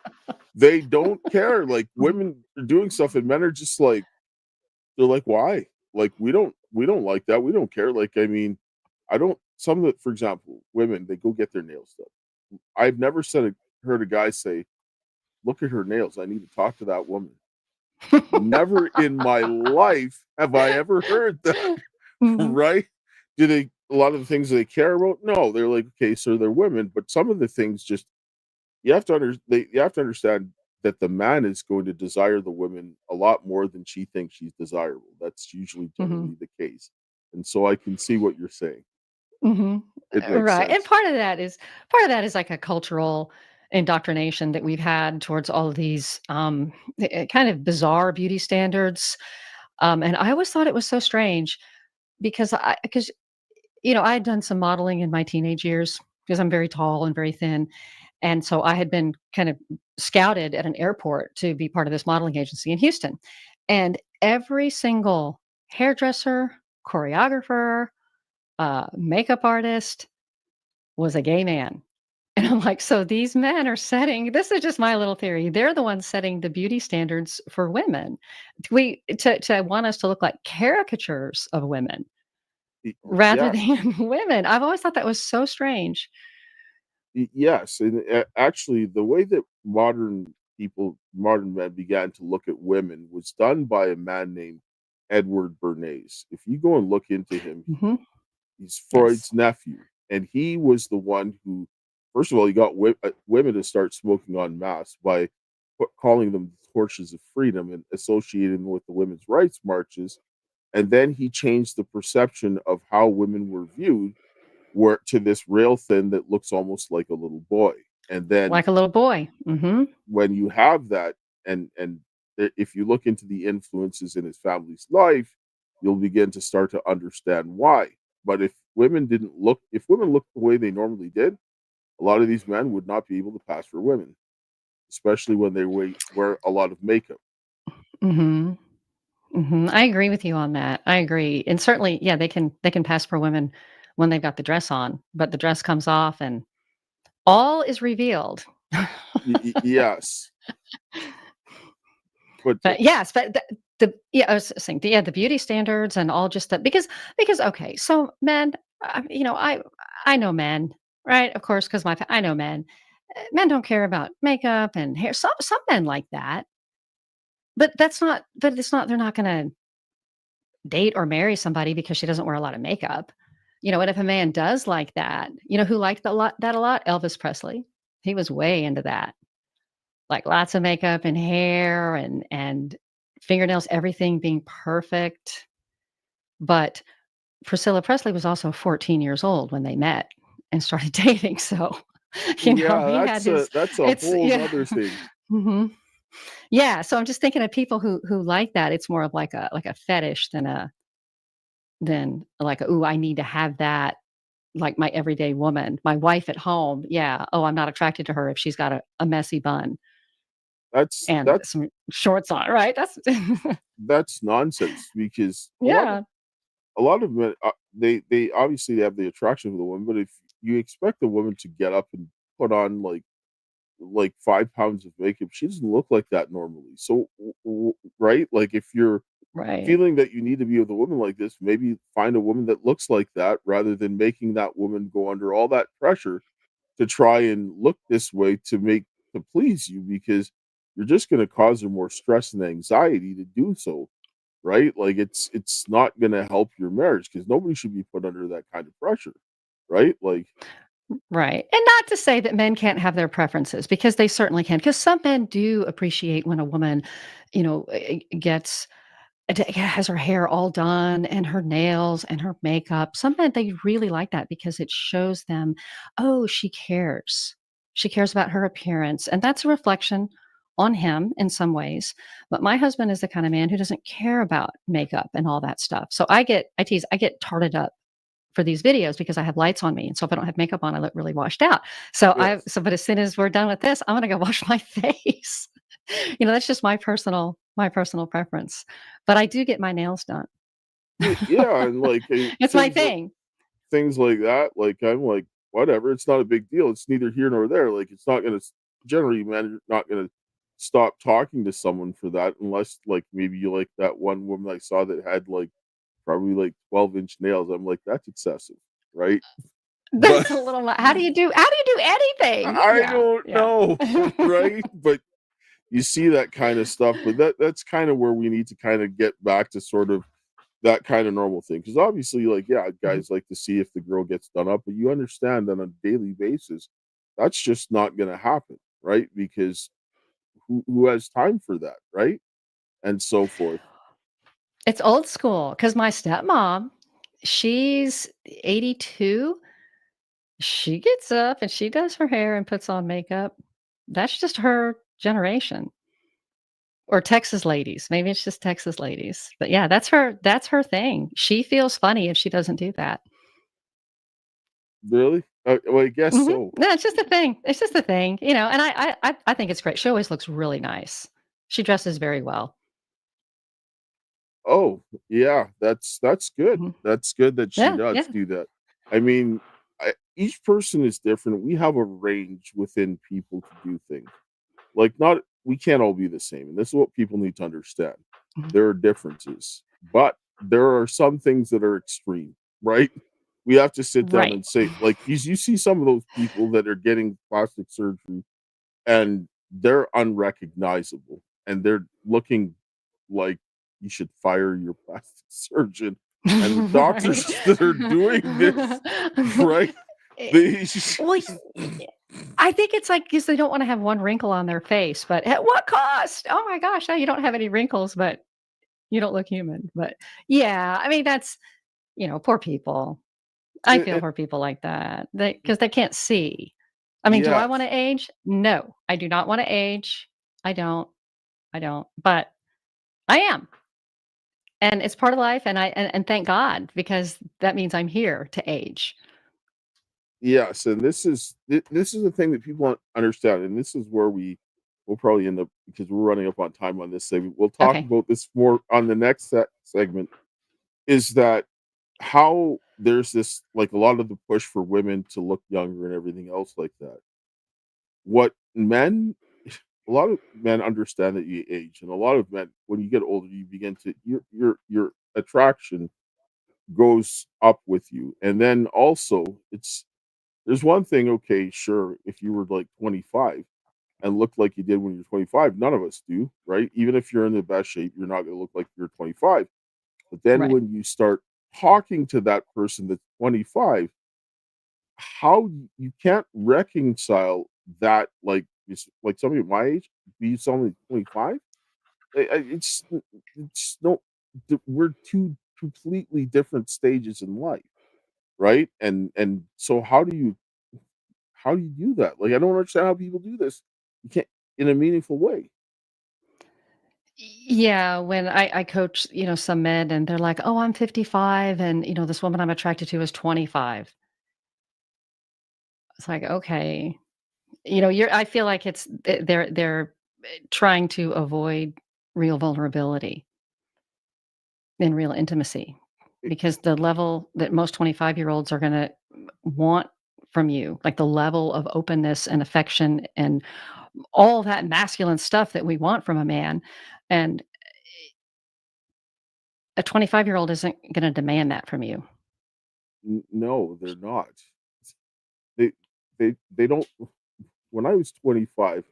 They don't care. Like women are doing stuff and men are just like, they're like, why? Like, we don't like that. We don't care. Like, I mean, I don't, some of the, for example, women, they go get their nails done. I've never heard a guy say, look at her nails. I need to talk to that woman. Never in my life have I ever heard that, Mhm. right? Do they, a lot of the things they care about? No, they're like, okay, so they're women, but some of the things just, you have to understand that the man is going to desire the woman a lot more than she thinks she's desirable. That's usually Mhm. generally the case. And so I can see what you're saying. Mhm. It makes Right, and sense. part of that is like a cultural indoctrination that we've had towards all of these, kind of bizarre beauty standards, and I always thought it was so strange because I had done some modeling in my teenage years because I'm very tall and very thin, and so I had been kind of scouted at an airport to be part of this modeling agency in Houston, and every single hairdresser, choreographer, makeup artist was a gay man. And I'm like, so these men are setting, this is just my little theory. They're the ones setting the beauty standards for women. To want us to look like caricatures of women rather Yeah. than women. I've always thought that was so strange. Yes, and actually, the way that modern men began to look at women was done by a man named Edward Bernays. If you go and look into him, Hmm. he's Yes. Freud's nephew, and he was the one who, first of all, he got women to start smoking en masse by calling them torches of freedom and associating them with the women's rights marches. And then he changed the perception of how women were viewed, where to this rail thin that looks almost like a little boy. And then Like a little boy. when you have that, if you look into the influences in his family's life, you'll begin to start to understand why. But if women looked the way they normally did, a lot of these men would not be able to pass for women, especially when they wear a lot of makeup. Hmm. I agree with you on that. I agree. And certainly, yeah, they can pass for women when they've got the dress on, but the dress comes off and all is revealed. Yes, but But yes, but the yeah, I was saying, yeah, the beauty standards and all just that because okay, so men, You know, I know men, right? Of course, because I know men. Men don't care about makeup and hair. Some men like that, but that's not. But it's not. They're not going to date or marry somebody because she doesn't wear a lot of makeup. You know, and if a man does like that, you know, who liked that a lot? Elvis Presley. He was way into that. Like lots of makeup and hair and fingernails, everything being perfect. But Priscilla Presley was also 14 years old when they met and started dating. So, you know, Yeah, he had his that's a it's whole yeah. other thing. hmm Yeah. So I'm just thinking of people who like that. It's more of like a fetish than like, oh, I need to have that like my everyday woman, my wife at home. Yeah. Oh, I'm not attracted to her if she's got a messy bun That's and that's some shorts on, right? That's that's nonsense because yeah. a lot of men they obviously have the attraction for the woman, but if you expect a woman to get up and put on like 5 pounds of makeup, she doesn't look like that normally. So right, like if you're Right. feeling that you need to be with a woman like this, maybe find a woman that looks like that rather than making that woman go under all that pressure to try and look this way to please you because you're just going to cause her more stress and anxiety to do so, right? Like it's not going to help your marriage because nobody should be put under that kind of pressure, right? Like Right. And not to say that men can't have their preferences because they certainly can. Because some men do appreciate when a woman, you know, has her hair all done and her nails and her makeup. Some men, they really like that because it shows them, oh, she cares. She cares about her appearance. And that's a reflection on him in some ways. But my husband is the kind of man who doesn't care about makeup and all that stuff. So I tease, I get tarted up for these videos because I have lights on me. And so if I don't have makeup on, I look really washed out. yes, But as soon as we're done with this, I'm gonna go wash my face. You know, that's just my personal preference. But I do get my nails done. yeah, and like It's my thing. things like that. Like I'm like whatever, it's not a big deal. It's neither here nor there. Like it's not going to generally, man, you're not going to stop talking to someone for that unless like maybe you like that one woman I saw that had like probably like 12-inch nails. I'm like, that's excessive, right? But That's a little how do you do anything? I Yeah, don't yeah. know, right? But you see that kind of stuff, but that's kind of where we need to kind of get back to sort of that kind of normal thing. Because obviously, like, yeah, Mhm. guys like to see if the girl gets done up, but you understand that on a daily basis, that's just not gonna happen, right? Because who has time for that, right? And so forth. It's old school because my stepmom, she's 82. She gets up and she does her hair and puts on makeup. That's just her generation. Or Texas ladies. Maybe it's just Texas ladies. But yeah, that's her thing. She feels funny if she doesn't do that. Really? Well, I guess so. No, it's just a thing. It's just a thing, you know, and I think it's great. She always looks really nice. She dresses very well. Oh, yeah, that's good. Mhm. That's good that she Yeah, does yeah. do that. I mean, each person is different. We have a range within people to do things. Like, not we can't all be the same, and this is what people need to understand. Mhm. There are differences, but there are some things that are extreme, right? We have to sit down Right. and say, like, you see some of those people that are getting plastic surgery and they're unrecognizable and they're looking like you should fire your plastic surgeon. And the Right. doctors that are doing this, right? Eh, They well, I think it's like because they don't wanna have one wrinkle on their face, but at what cost? Oh my gosh, now you don't have any wrinkles, but you don't look human. But yeah, I mean, that's, you know, poor people. I feel it, for people like that. Because they can't see. I mean, do I yes. wanna age? No, I do not wanna age. I don't, I don't, but I am, and it's part of life, and thank God, because that means I'm here to age. Yes, and this is the thing that people don't understand, and this is where we'll probably end up because we're running up on time on this segment. We'll talk Okay. about this more on the next segment. Is that how there's this like a lot of the push for women to look younger and everything else like that. What men, a lot of men understand that you age, and a lot of men, when you get older, you begin to your attraction goes up with you. And then also, there's one thing, okay, sure, if you were like 25 and look like you did when you're 25, none of us do, right? Even if you're in the best shape, you're not going to look like you're 25. But then Right. when you start talking to that person that's 25, you can't reconcile that, like, like somebody my age be only 25. It's no, we're two completely different stages in life, right? And so how do you do that? Like, I don't understand how people do this. You can't in a meaningful way. Yeah, when I coach, some men and they're like, "Oh, I'm 55 and, this woman I'm attracted to is 25." It's like, "Okay." I feel like they're trying to avoid real vulnerability and real intimacy It, because the level that most 25-year-olds are gonna want from you, like the level of openness and affection and all that masculine stuff that we want from a man, and a 25-year-old isn't gonna demand that from you. no, they're not. They they don't. When I was 25,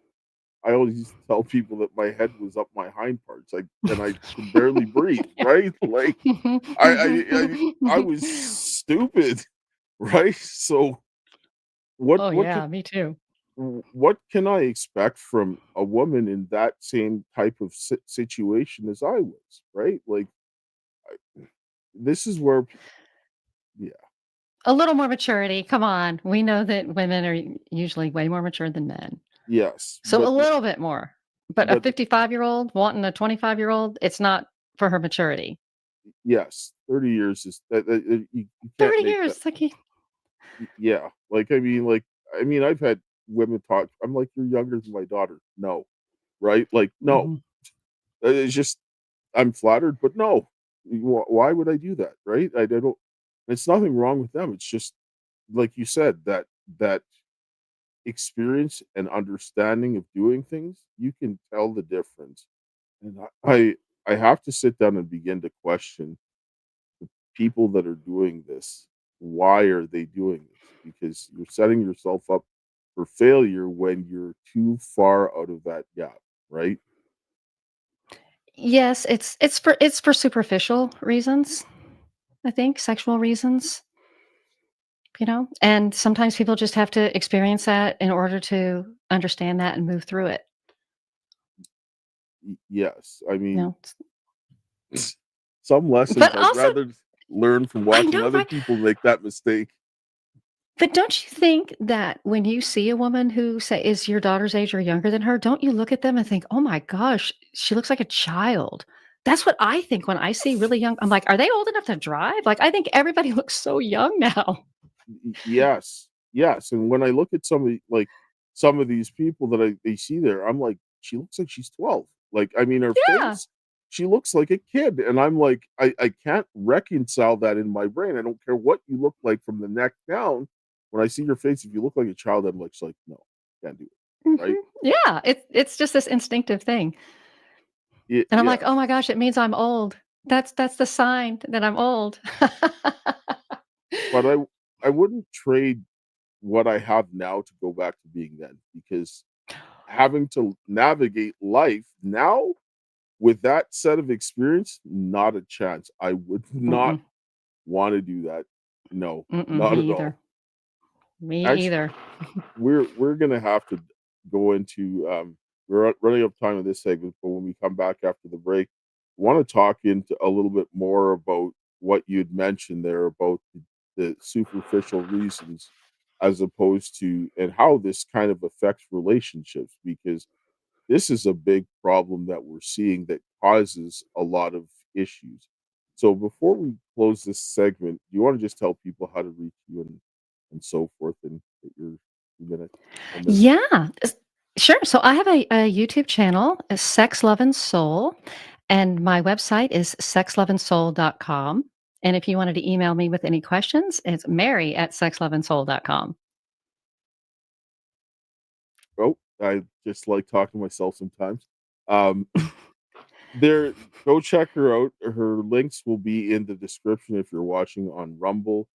I always used to tell people that my head was up my hind parts. I could barely breathe. Right? Like I was stupid. Right? So what Oh, what yeah, can me too. what can I expect from a woman in that same type of situation as I was? Right? Like this is where yeah, A little more maturity, come on. We know that women are usually way more mature than men. yes, So a little bit more. But a but 55-year-old wanting a 25-year-old, it's not for her maturity. yes, 30 years is you can't 30 make that. years, like, Yeah, I mean, I've had women talk. I'm like, you're younger than my daughter. No, right? Like, no. mhm. It's just I'm flattered, but no. Why would I do that? Right? I don't. It's nothing wrong with them. It's just like you said that experience and understanding of doing things. You can tell the difference, and I have to sit down and begin to question people that are doing this. Why are they doing this? Because you're setting yourself up for failure when you're too far out of that gap, right? Yes, it's for superficial reasons, I think, sexual reasons, and sometimes people just have to experience that in order to understand that and move through it, Yes. I you mean, know? some lessons But I'd also rather learn from I watching know, other right? people make that mistake. But don't you think that when you see a woman who, say, is your daughter's age or younger than her, don't you look at them and think, "Oh my gosh, she looks like a child." That's what I think when I see really young. I'm like, "Are they old enough to drive?" Like, I think everybody looks so young now. Yes. Yes. And when I look at some of these people that they see there, I'm like, she looks like she's 12. Like, I mean, her Yeah. face, she looks like a kid. And I'm like, I can't reconcile that in my brain. I don't care what you look like from the neck down. When I see your face, if you look like a child, I'm like, no, can't do it. Right? Mhm. Yeah, it's just this instinctive thing. And I'm like, "Oh Yes. my gosh, it means I'm old. That's the sign that I'm old." But I wouldn't trade what I have now to go back to being then, because having to navigate life now with that set of experience, not a chance. I would not Mm-mm, wanna do that. No, mm-mm, not at me all. either. Me Actually, either. we're gonna have to go into, we're running out of time in this segment, but when we come back after the break, I wanna talk into a little bit more about what you'd mentioned there about the superficial reasons as opposed to and how this kind of affects relationships, because this is a big problem that we're seeing that causes a lot of issues. So before we close this segment, do you want to just tell people how to reach you and so forth and get your 2 minute 1 minute? Yeah, sure. So I have a YouTube channel, Sex, Love, and Soul, and my website is sexloveandsoul.com. And if you wanted to email me with any questions, it's mary@sexloveandsoul.com. Oh, I just like talking to myself sometimes. Um there go check her out. Her links will be in the description if you're watching on Rumble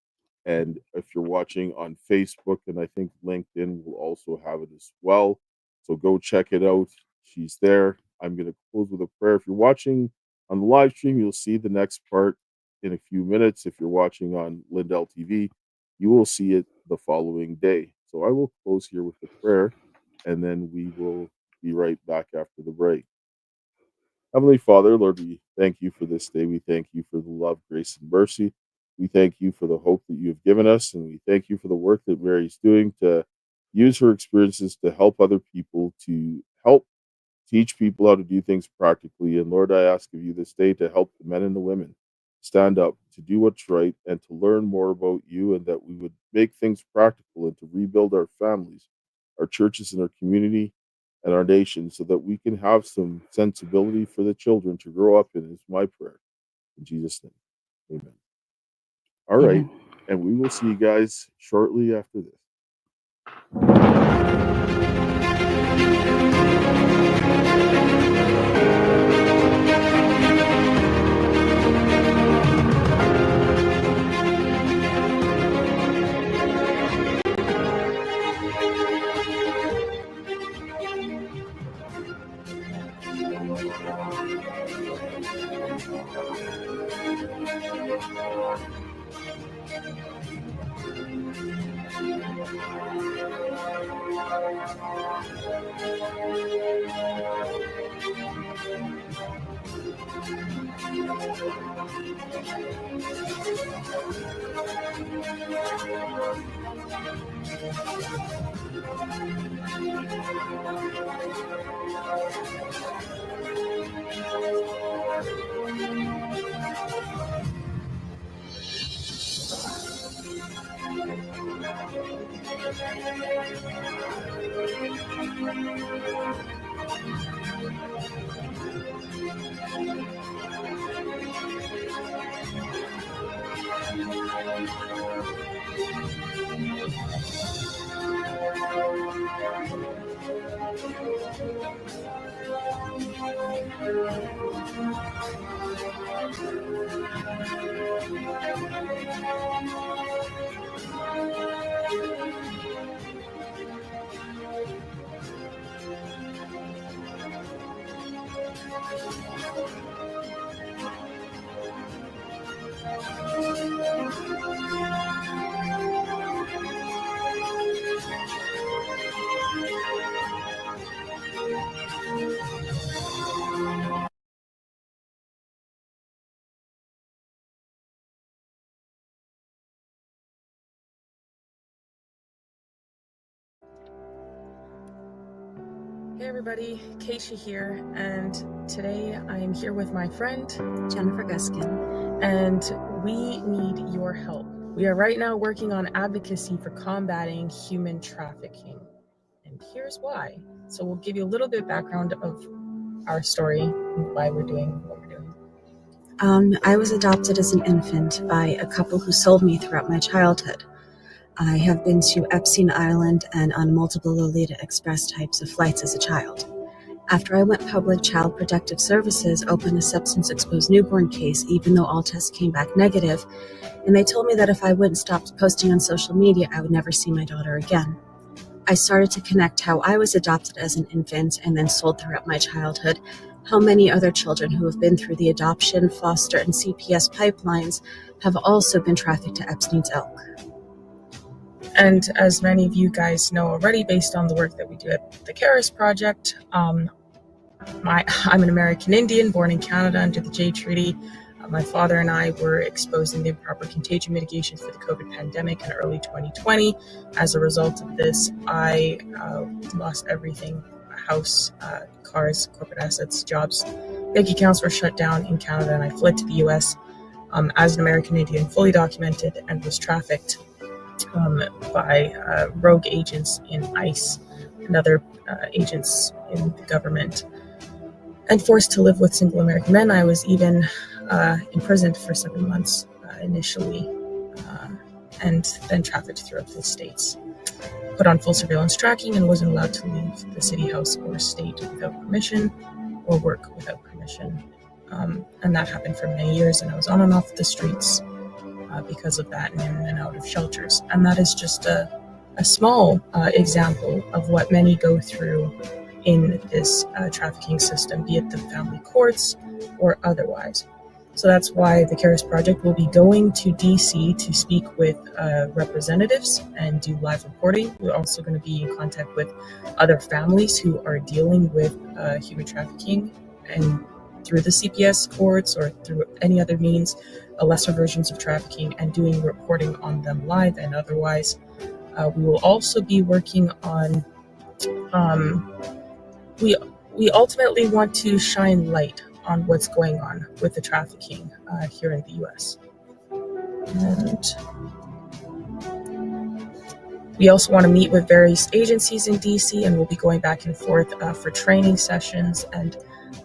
and if you're watching on Facebook, and I think LinkedIn will also have it as well. So go check it out. She's there. I'm going to close with a prayer. If you're watching on the live stream, you'll see the next part in a few minutes. If you're watching on Lindell TV, you will see it the following day. So I will close here with the prayer, and then we will be right back after the break. Heavenly Father, Lord, we thank you for this day. We thank you for the love, grace, and mercy. We thank you for the hope that you have given us, and we thank you for the work that Mary's doing to use her experiences to help other people, to help teach people how to do things practically. And Lord, I ask of you this day to help the men and the women stand up, to do what's right, and to learn more about you, and that we would make things practical and to rebuild our families, our churches, and our community and our nation, so that we can have some sensibility for the children to grow up in, is my prayer. In Jesus' name, amen. All right, Amen. and we will see you guys shortly after this. Hey everybody, Kaysha here, and today I am here with my friend Jennifer Guskin. and we need your help. We are right now working on advocacy for combating human trafficking, and here's why. So we'll give you a little bit of background of our story and why we're doing what we're doing. I was adopted as an infant by a couple who sold me throughout my childhood. I have been to Epstein Island and on multiple Lolita Express types of flights as a child. After I went public, Child Protective Services opened a substance-exposed newborn case, even though all tests came back negative, and they told me that if I wouldn't stop posting on social media, I would never see my daughter again. I started to connect how I was adopted as an infant and then sold throughout my childhood, how many other children who have been through the adoption, foster, and CPS pipelines have also been trafficked to Epstein's Elk. And as many of you guys know already, based on the work that we do at the Karis Project, I'm an American Indian born in Canada under the J Treaty. My father and I were exposed in the improper contagion mitigation for the COVID pandemic in early 2020. As a result of this, I lost everything: a house, cars, corporate assets, jobs. Bank accounts were shut down in Canada, and I fled to the US as an American Indian, fully documented, and was trafficked by rogue agents in ICE and other agents in the government, and forced to live with single American men. I was even imprisoned for 7 months initially, and then trafficked throughout the states. Put on full surveillance tracking and wasn't allowed to leave the city house or state without permission or work without permission. And that happened for many years, and I was on and off the streets because of that, and in and out of shelters. And that is just a small example of what many go through in this trafficking system, be it the family courts or otherwise. So that's why the Karis Project will be going to DC to speak with representatives and do live reporting. We're also going to be in contact with other families who are dealing with human trafficking, and through the CPS courts or through any other means, lesser versions of trafficking, and doing reporting on them live and otherwise. We will also be working on, we ultimately want to shine light on what's going on with the trafficking here in the US. And we also want to meet with various agencies in DC, and we'll be going back and forth for training sessions and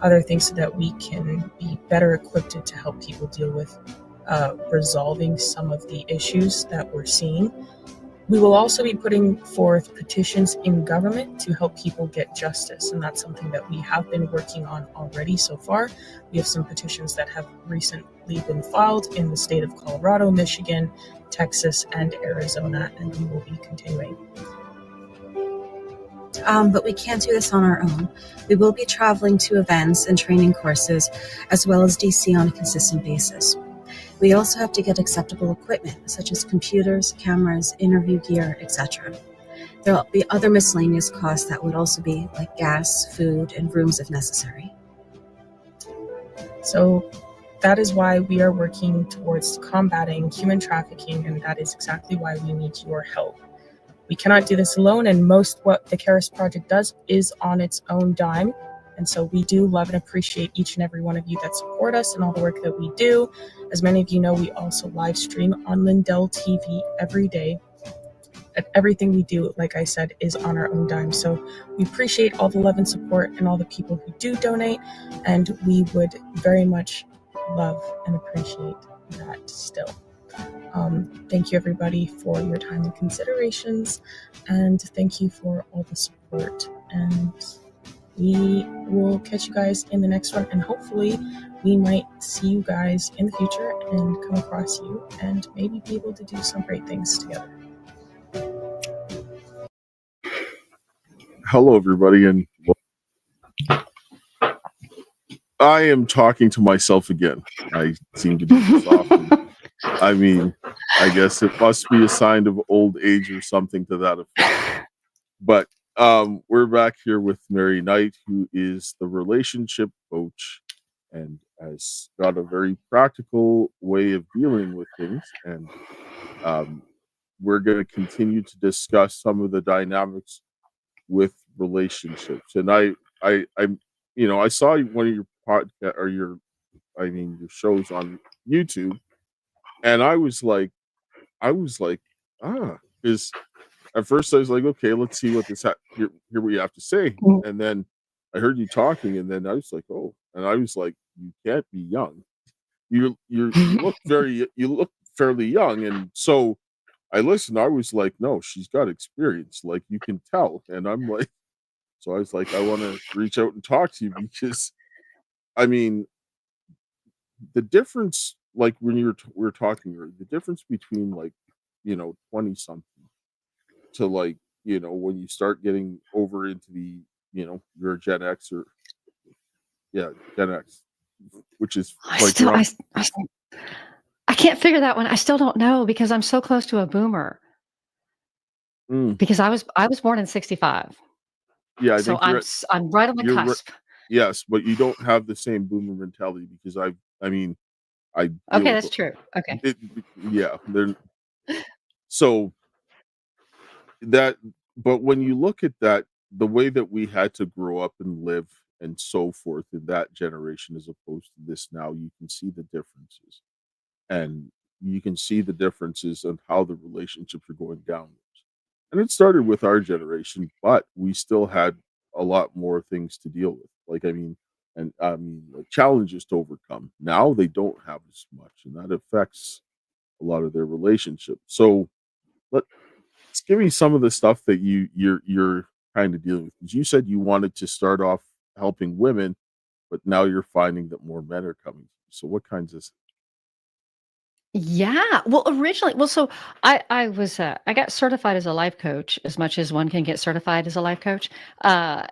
other things so that we can be better equipped to help people deal with resolving some of the issues that we're seeing. We will also be putting forth petitions in government to help people get justice, and that's something that we have been working on already so far. We have some petitions that have recently been filed in the state of Colorado, Michigan, Texas, and Arizona, and we will be continuing. But we can't do this on our own. We will be traveling to events and training courses, as well as DC on a consistent basis. We also have to get acceptable equipment, such as computers, cameras, interview gear, etc. There will be other miscellaneous costs that would also be like gas, food, and rooms if necessary. So that is why we are working towards combating human trafficking, and that is exactly why we need your help. We cannot do this alone, and most what the Karis Project does is on its own dime. And so we do love and appreciate each and every one of you that support us and all the work that we do. As many of you know, we also live stream on Lindell TV every day. And everything we do, like I said, is on our own dime. So we appreciate all the love and support and all the people who do donate. And we would very much love and appreciate that still. Thank you, everybody, for your time and considerations. And thank you for all the support. And we will catch you guys in the next one, and hopefully we might see you guys in the future and come across you and maybe be able to do some great things together. Hello, everybody, and I am talking to myself again. I seem to do this often. I mean, I guess it must be a sign of old age or something to that effect. But we're back here with Mary Knight, who is the relationship coach and has got a very practical way of dealing with things. And we're going to continue to discuss some of the dynamics with relationships. And I saw one of your podcast or your shows on YouTube, and I was like, because at first I was like, okay, let's see what this hear what you have to say. And then I heard you talking, and then I was like, oh, and I was like, you can't be young. You look fairly young, and so I listened. I was like, no, she's got experience, like you can tell. And I'm like, so I was like, I want to reach out and talk to you because, I mean, the difference, like when we were talking, the difference between 20 something to when you start getting over into the, you're a Gen X or Gen X, which is I can't figure that one. I still don't know because I'm so close to a boomer. Because I was born in 65. Yeah, I so think I'm right on the cusp. Yes, but you don't have the same boomer mentality because I okay, that's true. Okay. So that, but when you look at that, the way that we had to grow up and live and so forth in that generation as opposed to this now, you can see the differences. And you can see the differences of how the relationships are going downwards. And it started with our generation, but we still had a lot more things to deal with. Challenges to overcome. Now they don't have as much, and that affects a lot of their relationships. So let's give me some of the stuff that you're kind of dealing with. Because you said you wanted to start off helping women, but now you're finding that more men are coming. So what kinds of Yeah. Well, originally, so I got certified as a life coach as much as one can get certified as a life coach uh,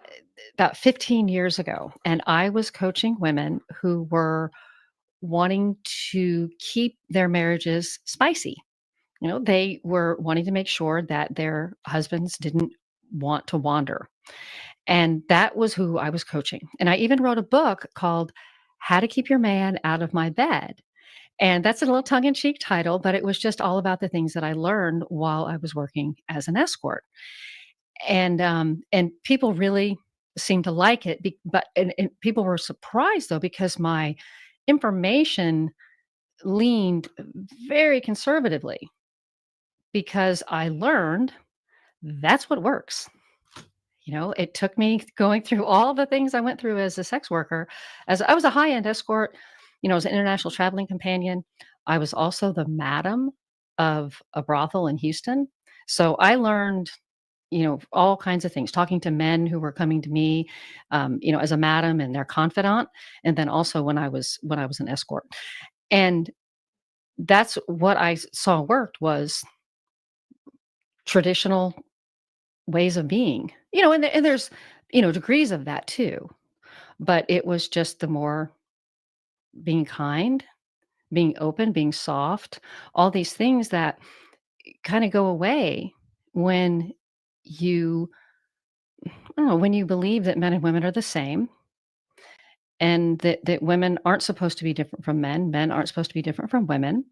about 15 years ago, and I was coaching women who were wanting to keep their marriages spicy. They were wanting to make sure that their husbands didn't want to wander. And that was who I was coaching. And I even wrote a book called How to Keep Your Man Out of My Bed. And that's a little tongue in cheek title, but it was just all about the things that I learned while I was working as an escort. And people really seemed to like it, and people were surprised though, because my information leaned very conservatively because I learned that's what works. It took me going through all the things I went through as a sex worker, as I was a high-end escort, as an international traveling companion. I was also the madam of a brothel in Houston. So I learned, all kinds of things, talking to men who were coming to me, as a madam and their confidant. And then also when I was an escort. And that's what I saw worked was traditional ways of being, and there's, degrees of that too. But it was just the more being kind, being open, being soft, all these things that kind of go away when you, I don't know, when you believe that men and women are the same and that women aren't supposed to be different from men aren't supposed to be different from women.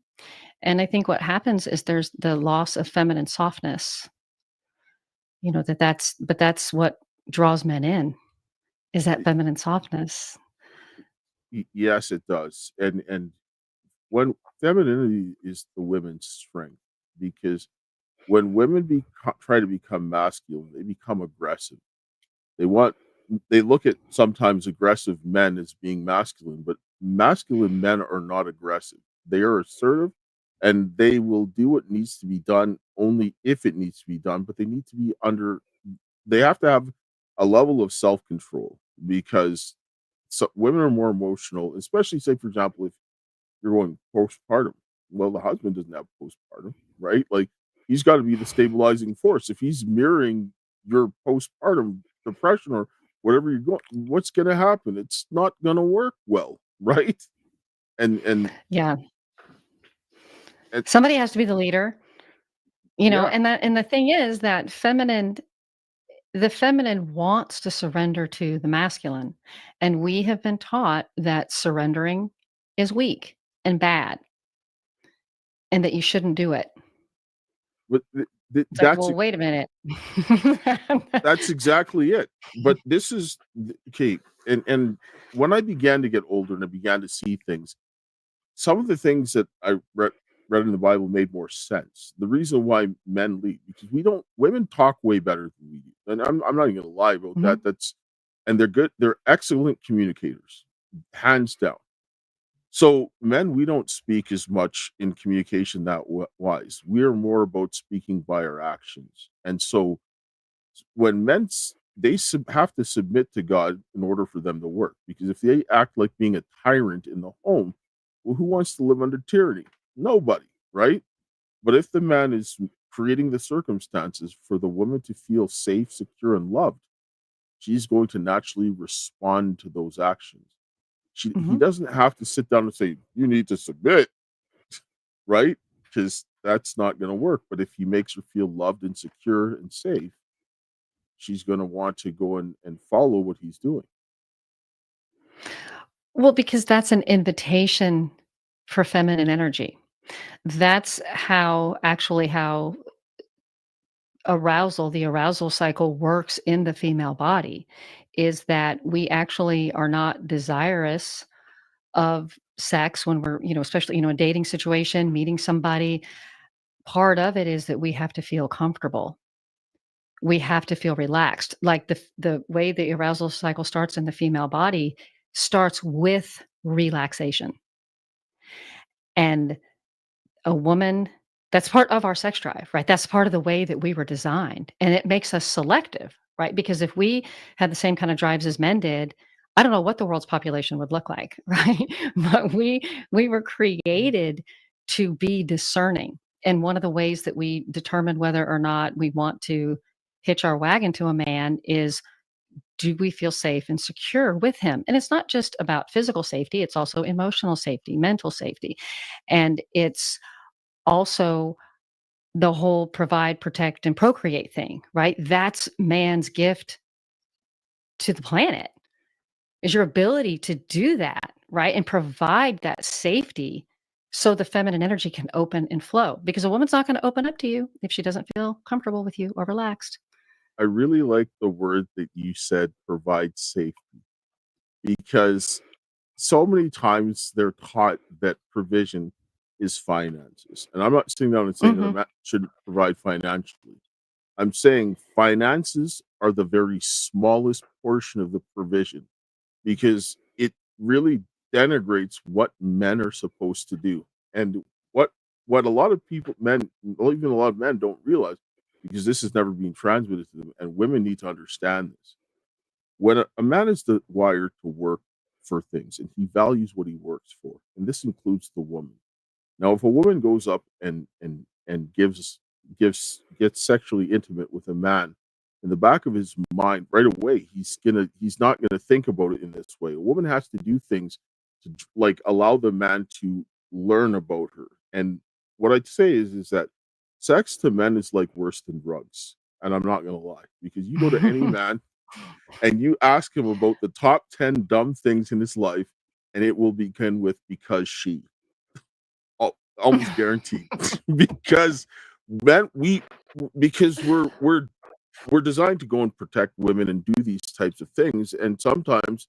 And I think what happens is there's the loss of feminine softness, but that's what draws men in is that feminine softness. yes, it does. And when femininity is the women's strength, because when women try to become masculine, they become aggressive. They want they look at sometimes aggressive men as being masculine, but masculine men are not aggressive. They are assertive and they will do what needs to be done only if it needs to be done, but they have to have a level of self-control because women are more emotional, especially say for example if you're going postpartum. Well, the husband doesn't have postpartum, right? Like he's got to be the stabilizing force. If he's mirroring your postpartum depression or whatever you're going, what's going to happen? It's not going to work well, right? And Yeah. it, Somebody has to be the leader, yeah, and the thing is that the feminine wants to surrender to the masculine. And we have been taught that surrendering is weak and bad and that you shouldn't do it. but It's like, well, wait a minute. that's exactly it. But this is okay. And when I began to get older and I began to see things, some of the things that I read in the Bible made more sense. The reason why men lead, because women talk way better than we do. And I'm not even gonna lie about Mhm. that. And they're good, they're excellent communicators, hands down. So men, we don't speak as much in communication that wise. We are more about speaking by our actions. And so when have to submit to God in order for them to work. Because if they act like being a tyrant in the home, well, who wants to live under tyranny? Nobody, right? But if the man is creating the circumstances for the woman to feel safe, secure, and loved, she's going to naturally respond to those actions. He Mhm. doesn't have to sit down and say, "You need to submit," right? Because that's not going to work. But if he makes her feel loved and secure and safe, she's going to want to go and follow what he's doing. Well, because that's an invitation for feminine energy. That's how the arousal cycle works in the female body, is that we actually are not desirous of sex when we're, especially, a dating situation, meeting somebody. Part of it is that we have to feel comfortable. We have to feel relaxed. Like the way the arousal cycle starts in the female body starts with relaxation. And a woman, that's part of our sex drive, right? That's part of the way that we were designed. And it makes us selective, right? Because if we had the same kind of drives as men did, I don't know what the world's population would look like, right? But we were created to be discerning. And one of the ways that we determine whether or not we want to hitch our wagon to a man is, do we feel safe and secure with him? And it's not just about physical safety, it's also emotional safety, mental safety. And it's also the whole provide, protect, and procreate thing, right? That's man's gift to the planet, is your ability to do that, right? And provide that safety so the feminine energy can open and flow. Because a woman's not going to open up to you if she doesn't feel comfortable with you or relaxed. I really like the word that you said, provide safety, because so many times they're taught that provision is finances. And I'm not sitting down and saying that a Mhm. man should provide financially. I'm saying finances are the very smallest portion of the provision, because it really denigrates what men are supposed to do. And what a lot of people, men, well, even a lot of men don't realize, because this has never been transmitted to them, and women need to understand this. When a man is wired to work for things, and he values what he works for, and this includes the woman. Now, if a woman goes up and gets sexually intimate with a man, in the back of his mind, right away, he's not gonna think about it in this way. A woman has to do things to like allow the man to learn about her. And what I'd say is that sex to men is like worse than drugs. And I'm not gonna lie, because you go to any man and you ask him about the top 10 dumb things in his life, and it will begin with because she. Almost guaranteed. Because men we because we're designed to go and protect women and do these types of things, and sometimes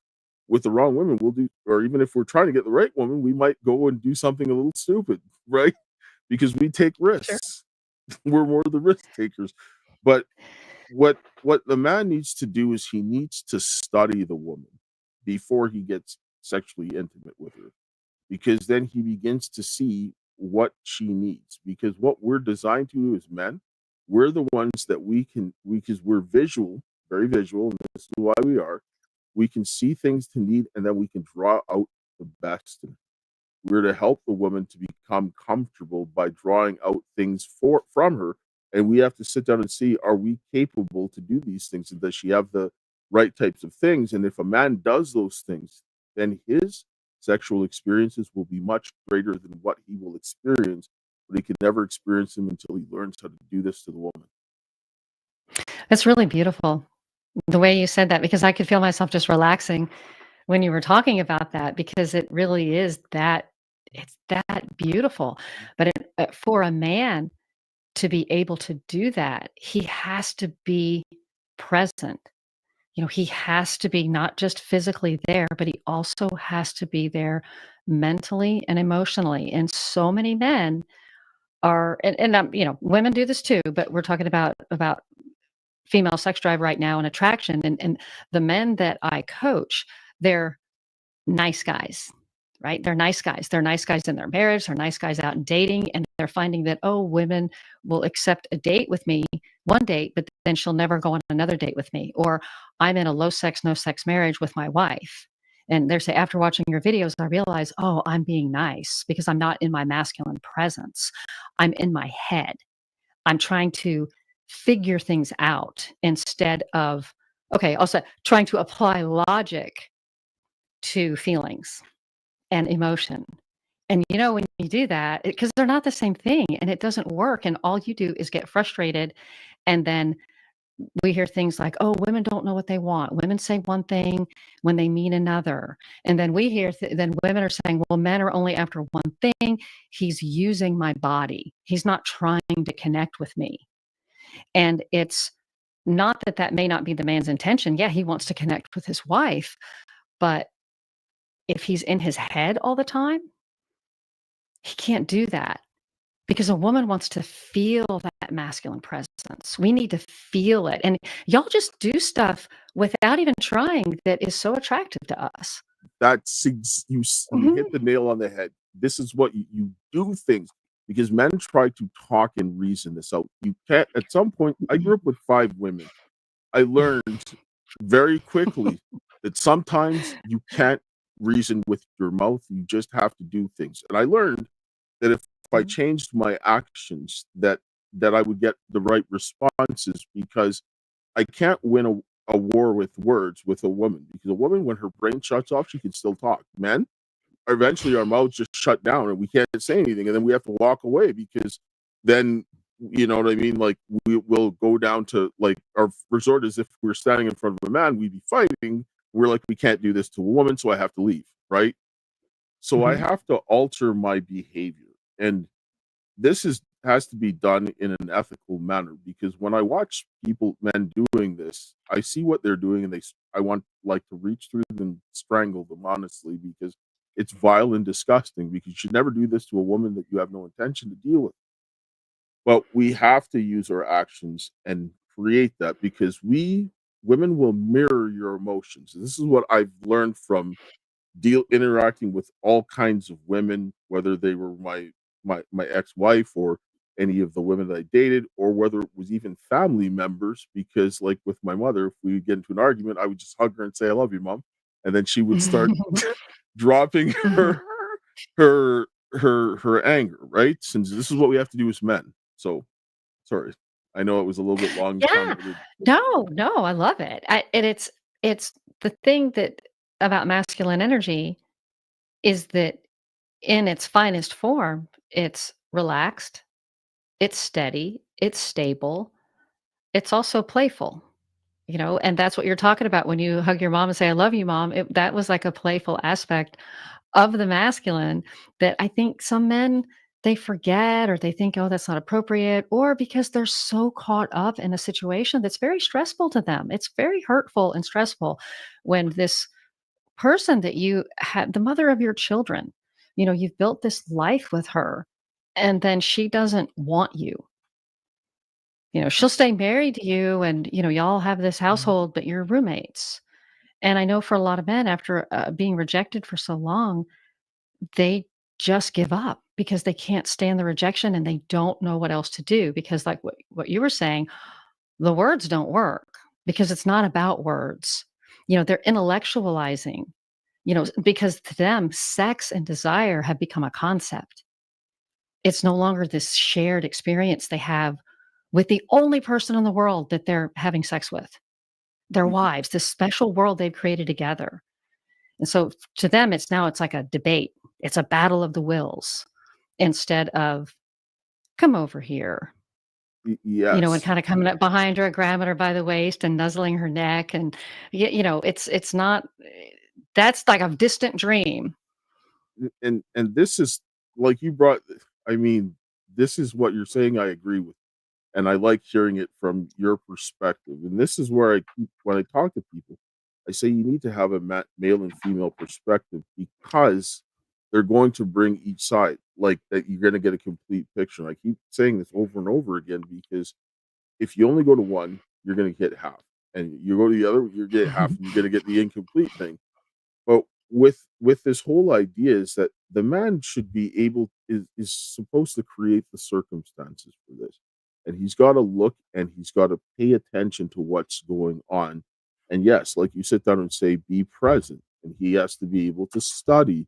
with the wrong women we'll do, or even if we're trying to get the right woman, we might go and do something a little stupid, right? Because we take Sure. risks. We're more the risk takers. But what the man needs to do is he needs to study the woman before he gets sexually intimate with her, because then he begins to see what she needs. Because what we're designed to do as men, we're the ones that because we're visual, very visual, and this is why we can see things to need, and then we can draw out the best in her. We're to help the woman to become comfortable by drawing out things from her. And we have to sit down and see, are we capable to do these things? And does she have the right types of things? And if a man does those things, then his sexual experiences will be much greater than what he will experience, but he can never experience them until he learns how to do this to the woman. That's really beautiful, the way you said that, because I could feel myself just relaxing when you were talking about that, because it really is that, it's that beautiful. But for a man to be able to do that, he has to be present. He has to be not just physically there, but he also has to be there mentally and emotionally. And so many men are, and women do this too, but we're talking about female sex drive right now and attraction. And the men that I coach, they're nice guys, right? They're nice guys. They're nice guys in their marriage. They're nice guys out and dating. And they're finding that, oh, women will accept a date with me, one date, but then she'll never go on another date with me. Or I'm in a low sex, no sex marriage with my wife. And they're saying, after watching your videos, I realize, oh, I'm being nice because I'm not in my masculine presence. I'm in my head. I'm trying to figure things out instead of, okay, also trying to apply logic to feelings and emotion. And when you do that, because they're not the same thing and it doesn't work, and all you do is get frustrated. And then we hear things like, oh, women don't know what they want. Women say one thing when they mean another. And then we hear, then women are saying, well, men are only after one thing. He's using my body. He's not trying to connect with me. And it's not that may not be the man's intention. Yeah, he wants to connect with his wife. But if he's in his head all the time, he can't do that, because a woman wants to feel that masculine presence. We need to feel it. And y'all just do stuff without even trying that is so attractive to us. You hit the nail on the head. This is what you do things, because men try to talk and reason this out. You can't. At some point, I grew up with 5 women. I learned very quickly that sometimes you can't reason with your mouth. You just have to do things. And I learned that if I Mhm. changed my actions, that I would get the right responses, because I can't win a war with words with a woman, because a woman, when her brain shuts off, she can still talk. Men, eventually our mouths just shut down and we can't say anything, and then we have to walk away, because then, you know what I mean, like, we will go down to, like, our resort is, if we're standing in front of a man, we'd be fighting. We're like, we can't do this to a woman, so I have to leave, right? So I Mhm. have to alter my behavior, and this is has to be done in an ethical manner, because when I watch men doing this, I see what they're doing, and I want, like, to reach through them and strangle them, honestly, because it's vile and disgusting, because you should never do this to a woman that you have no intention to deal with. But we have to use our actions and create that, because women will mirror your emotions. This is what I've learned from interacting with all kinds of women, whether they were my ex-wife, or any of the women that I dated, or whether it was even family members, because, like, with my mother, if we would get into an argument, I would just hug her and say, "I love you, mom." And then she would start dropping Mhm. her her anger, right? Since this is what we have to do as men. So, sorry. I know it was a little bit Yeah. long-winded. No, no, I love it. And it's the thing that about masculine energy is that in its finest form, it's relaxed, it's steady, it's stable, it's also playful, and that's what you're talking about when you hug your mom and say, "I love you, mom." That was like a playful aspect of the masculine that I think some men they forget or they think, "Oh, that's not appropriate," or because they're so caught up in a situation that's very stressful to them. It's very hurtful and stressful when this person that you had, the mother of your children, you've built this life with her, and then she doesn't want you. She'll stay married to you and, y'all have this household, but you're roommates. And I know for a lot of men, after being rejected for so long, they just give up because they can't stand the rejection and they don't know what else to do. Because, like what you were saying, the words don't work because it's not about words. They're intellectualizing, because to them, sex and desire have become a concept. It's no longer this shared experience they have with the only person in the world that they're having sex with, their wives, this special world they've created together. And so to them, it's like a debate. It's a battle of the wills instead of come over here, and Yes. kind of coming up behind her, grabbing her by the waist and nuzzling her neck. And, it's not, that's like a distant dream. And this is, like, you brought, I mean, this is what you're saying, I agree with, and I like hearing it from your perspective. And this is where I keep, when I talk to people, I say you need to have a male and female perspective, because they're going to bring each side, like, that you're going to get a complete picture. And I keep saying this over and over again, because if you only go to one, you're going to get half, and you go to the other, you get half, and you're going to get the incomplete thing. But with this whole idea is that the man should be able, is supposed to create the circumstances for this. And he's got to look, and he's got to pay attention to what's going on. And yes, like you sit down and say, be present. And he has to be able to study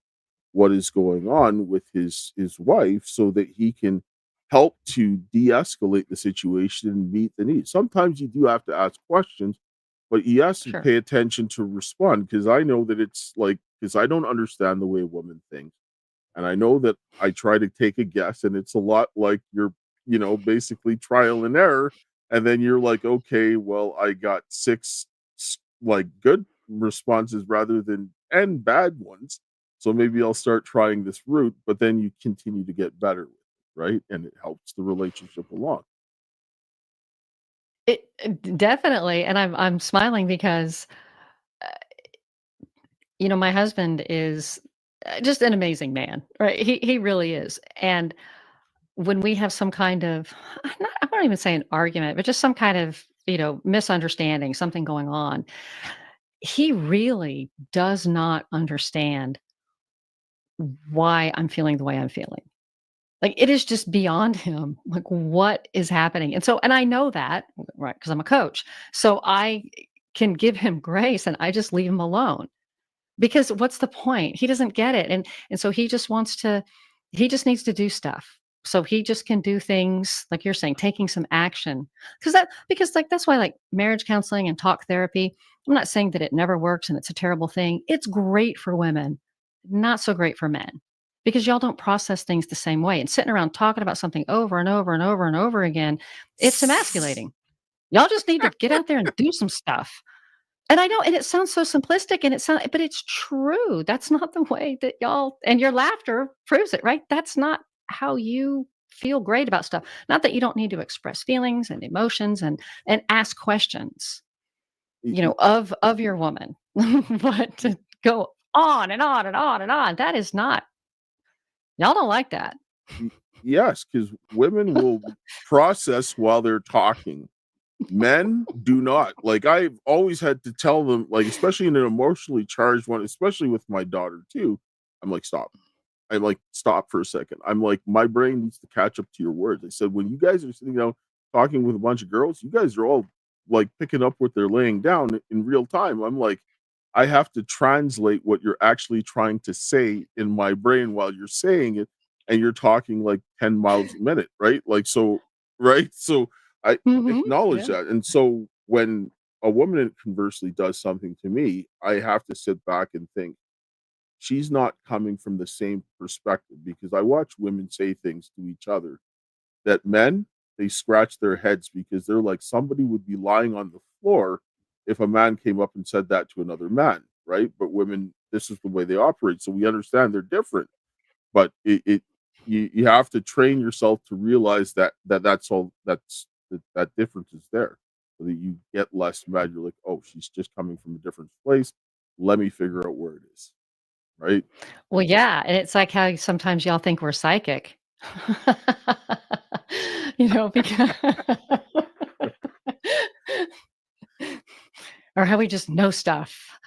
what is going on with his wife, so that he can help to de-escalate the situation and meet the needs. Sometimes you do have to ask questions, but he has to Sure. pay attention to respond, because I know that it's like, because I don't understand the way women think. And I know that I try to take a guess, and it's a lot like you're, basically trial and error. And then you're like, okay, well, I got six, like, good responses rather than 10 bad ones. So maybe I'll start trying this route, but then you continue to get better with it, right? And it helps the relationship along. Definitely. And I'm smiling because, uh, my husband is just an amazing man, right? He really is. And when we have some kind of, I won't even say an argument, but just some kind of, misunderstanding, something going on, he really does not understand why I'm feeling the way I'm feeling. Like, it is just beyond him, like, what is happening? And I know that, right, because 'cause I'm a coach. So I can give him grace and I just leave him alone. Because what's the point? He doesn't get it. And so he just needs to do stuff. So he just can do things like you're saying, taking some action. Because like that's why like marriage counseling and talk therapy, I'm not saying that it never works and it's a terrible thing. It's great for women, not so great for men. Because y'all don't process things the same way. And sitting around talking about something over and over and over and over again, it's emasculating. Y'all just need to get out there and do some stuff. And I know, and it sounds so simplistic but it's true. That's not the way that y'all, and your laughter proves it, right? That's not how you feel great about stuff. Not that you don't need to express feelings and emotions and ask questions, of your woman, but to go on and on and on and on, that is not, y'all don't like that. Yes, because women will process while they're talking. Men do not. Like, I've always had to tell them, like, especially in an emotionally charged one, especially with my daughter too. I'm like, stop. I'm like, stop for a second. I'm like, my brain needs to catch up to your words. I said, when you guys are sitting down talking with a bunch of girls, you guys are all like picking up what they're laying down in real time. I'm like, I have to translate what you're actually trying to say in my brain while you're saying it, and you're talking like 10 miles a minute, right? Like, so, right? So I acknowledge Yeah. that. And so when a woman conversely does something to me, I have to sit back and think, she's not coming from the same perspective, because I watch women say things to each other that men, they scratch their heads because they're like, somebody would be lying on the floor if a man came up and said that to another man, right? But women, this is the way they operate. So we understand they're different, but you have to train yourself to realize that's all, that difference is there, so that you get less mad. You're like, oh, she's just coming from a different place. Let me figure out where it is, right? Well, yeah, and it's like how sometimes y'all think we're psychic. Because or how we just know stuff.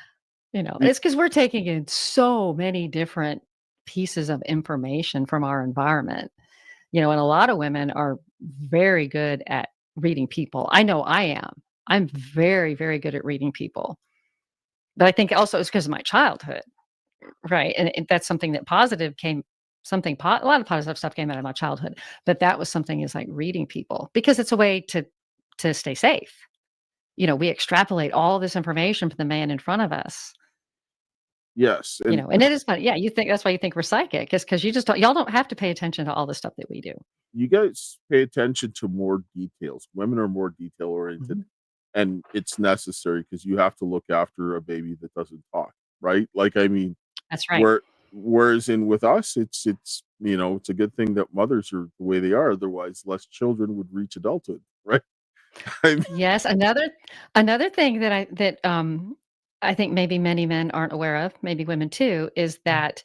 Y- It's because we're taking in so many different pieces of information from our environment. And a lot of women are very good at reading people. I know I am. I'm very, very good at reading people. But I think also it's because of my childhood. Right, and that's something that positive came a lot of positive stuff came out of my childhood, but that was something is like reading people because it's a way to stay safe. We extrapolate all this information from the man in front of us, yes, and and it is funny. Yeah, you think that's why you think we're psychic, is because you just y'all don't have to pay attention to all the stuff that we do. you guys pay attention to more details. Women are more detail oriented, Mhm. and it's necessary because you have to look after a baby that doesn't talk, right? Like, I mean, That's right. whereas in with us, it's it's a good thing that mothers are the way they are. Otherwise, less children would reach adulthood, right? I mean, Yes, another thing I think maybe many men aren't aware of, maybe women too, is that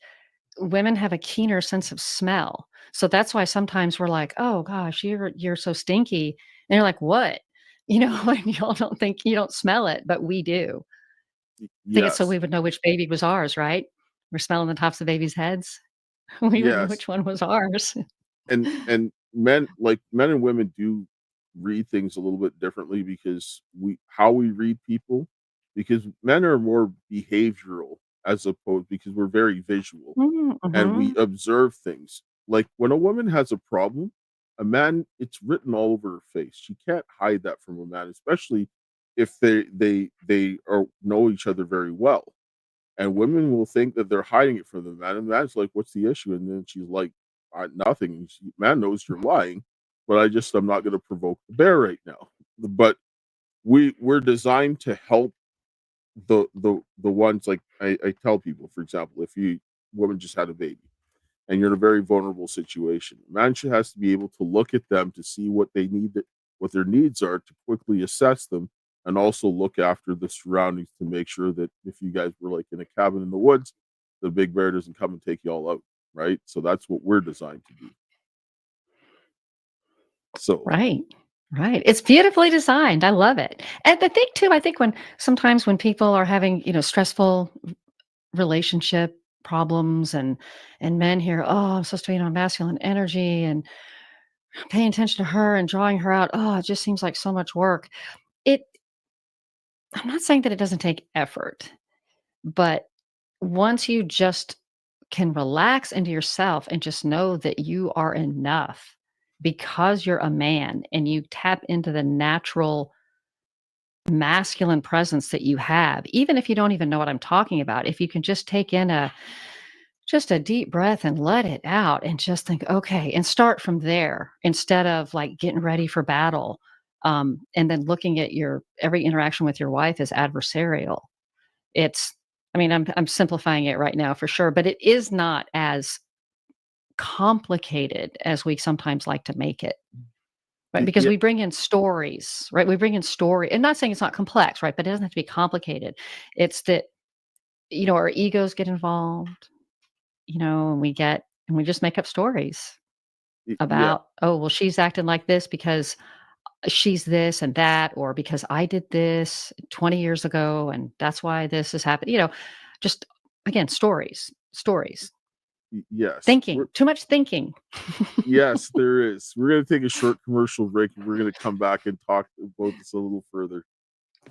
women have a keener sense of smell. So that's why sometimes we're like, "Oh gosh, you're so stinky." And you're like, "What?" And y'all don't think you don't smell it, but we do. I think it's so yes, we would know which baby was ours, right? We're smelling the tops of babies' heads. We would know yes, which one was ours. and men and women do read things a little bit differently, because we read people, because men are more behavioral, as opposed, because we're very visual and we Mhm. observe things. Like, when a woman has a problem, a man, it's written all over her face. She can't hide that from a man, especially if they are know each other very well. And women will think that they're hiding it from the man, and the man's like, "What's the issue?" And then she's like, nothing." And man knows you're lying, but I'm not going to provoke the bear right now. But we're designed to help the ones, like, I tell people, for example, if you woman just had a baby and you're in a very vulnerable situation, man should has to be able to look at them to see what their needs are, to quickly assess them, and also look after the surroundings to make sure that if you guys were like in a cabin in the woods, the big bear doesn't come and take you all out, right? So that's what we're designed to do. So Right. Right. It's beautifully designed. I love it. And the thing too, I think sometimes when people are having, stressful relationship problems and men hear, "Oh, I'm supposed to be on masculine energy and paying attention to her and drawing her out. Oh, it just seems like so much work." It I'm not saying that it doesn't take effort, but once you just can relax into yourself and just know that you are enough because you're a man and you tap into the natural masculine presence that you have, even if you don't even know what I'm talking about, if you can just take in just a deep breath and let it out and just think, okay, and start from there instead of like getting ready for battle. And then looking at your every interaction with your wife as adversarial. It's, I mean, I'm simplifying it right now for sure, but it is not as complicated as we sometimes like to make it. Right, because Yeah, we bring in stories, right? We bring in story and not saying it's not complex, right? But it doesn't have to be complicated. It's that, our egos get involved, and we just make up stories yeah, about, oh, well, she's acting like this because she's this and that, or because I did this 20 years ago, and that's why this has happened. Just again, stories, yes. thinking, too much thinking. Yes, there is. We're going to take a short commercial break and we're going to come back and talk about this a little further.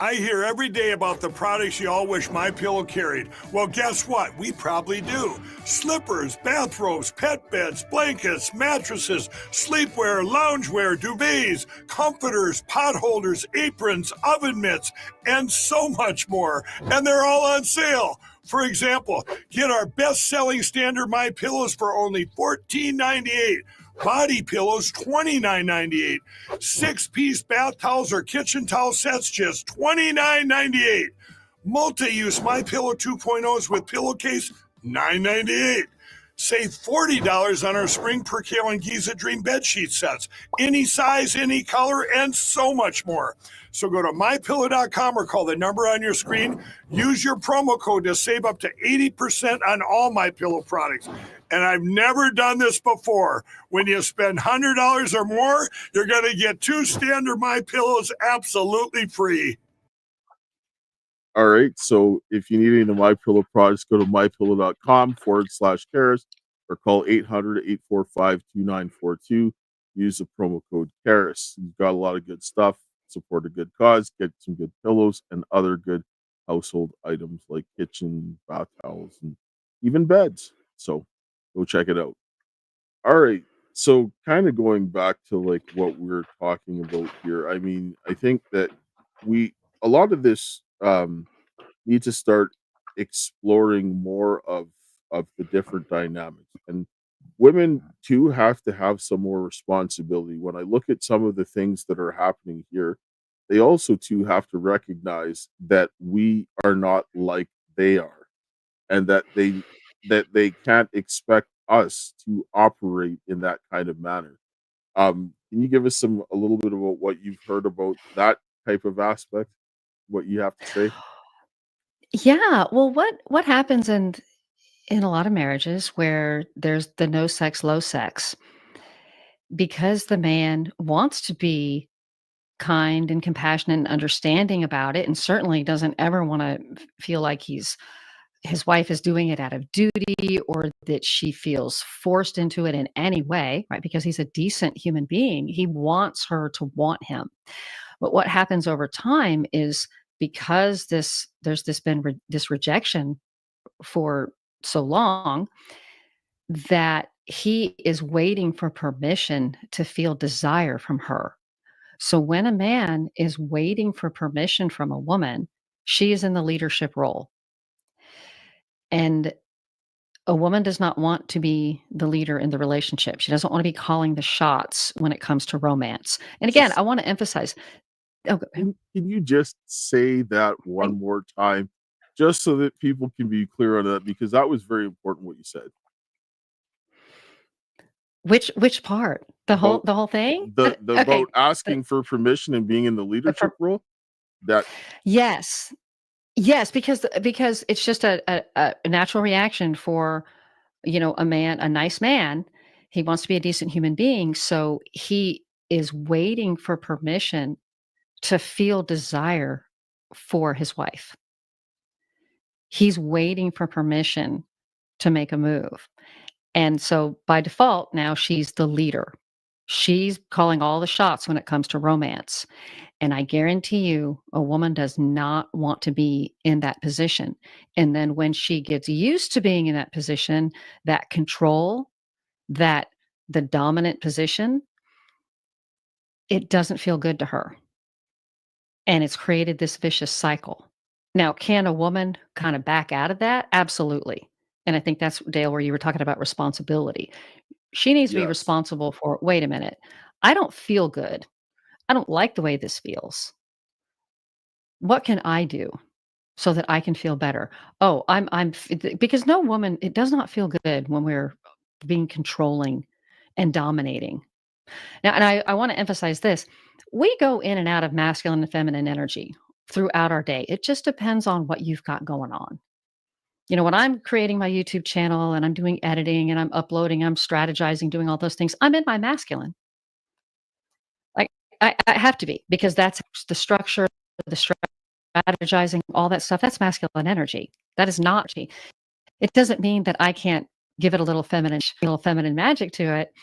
I hear every day about the products you all wish MyPillow carried. Well, guess what? We probably do. Slippers, bathrobes, pet beds, blankets, mattresses, sleepwear, loungewear, duvets, comforters, pot holders, aprons, oven mitts, and so much more. And they're all on sale. For example, get our best-selling standard MyPillows for only $14.98. Body pillows, $29.98. 6-piece bath towels or kitchen towel sets, just $29.98. Multi-use MyPillow 2.0s with pillowcase, $9.98. Save $40 on our Spring Percale and Giza Dream bed sheet sets. Any size, any color, and so much more. So go to MyPillow.com or call the number on your screen. Use your promo code to save up to 80% on all MyPillow products. And I've never done this before. When you spend $100 or more, you're going to get 2 standard MyPillows absolutely free. All right. So if you need any of the MyPillow products, go to mypillow.com/Karis or call 800-845-2942. Use the promo code Karis. You've got a lot of good stuff. Support a good cause. Get some good pillows and other good household items like kitchen, bath towels, and even beds. So go check it out. All right. So kind of going back to like what we're talking about here. I mean, I think that a lot of this need to start exploring more of the different dynamics. And women too have to have some more responsibility. When I look at some of the things that are happening here, they also too have to recognize that we are not like they are, and that they can't expect us to operate in that kind of manner. Can you give us a little bit about what you've heard about that type of aspect? What you have to say? Yeah. Well, what happens in a lot of marriages where there's the no sex, low sex, because the man wants to be kind and compassionate and understanding about it, and certainly doesn't ever want to feel like his wife is doing it out of duty or that she feels forced into it in any way, right? Because he's a decent human being. He wants her to want him. But what happens over time is because there's this rejection for so long that he is waiting for permission to feel desire from her. So when a man is waiting for permission from a woman, she is in the leadership role. And a woman does not want to be the leader in the relationship. She doesn't want to be calling the shots when it comes to romance. And again, Just I want to emphasize, oh, can you just say that one more time, just so that people can be clear on that? Because that was very important what you said which part? about The whole thing? the Okay. about asking for permission and being in the The leadership per- role. That yes. Yes, because it's just a natural reaction for, a nice man. He wants to be a decent human being, so he is waiting for permission to feel desire for his wife. He's waiting for permission to make a move. And so by default, now she's the leader. She's calling all the shots when it comes to romance. And I guarantee you, a woman does not want to be in that position. And then when she gets used to being in that position, that control, that the dominant position, it doesn't feel good to her. And it's created this vicious cycle. Now, can a woman kind of back out of that? Absolutely. And I think that's, Dale, where you were talking about responsibility. She needs to be Yes. responsible for, wait a minute, I don't feel good. I don't like the way this feels. What can I do so that I can feel better? Oh, because no woman, it does not feel good when we're being controlling and dominating. Now, and I want to emphasize this. We go in and out of masculine and feminine energy throughout our day. It just depends on what you've got going on. You know, when I'm creating my YouTube channel and I'm doing editing and I'm uploading, I'm strategizing, doing all those things, I'm in my masculine. Like I have to be, because that's the structure, the strategizing, all that stuff. That's masculine energy. That is not. It doesn't mean that I can't give it a little feminine magic to it,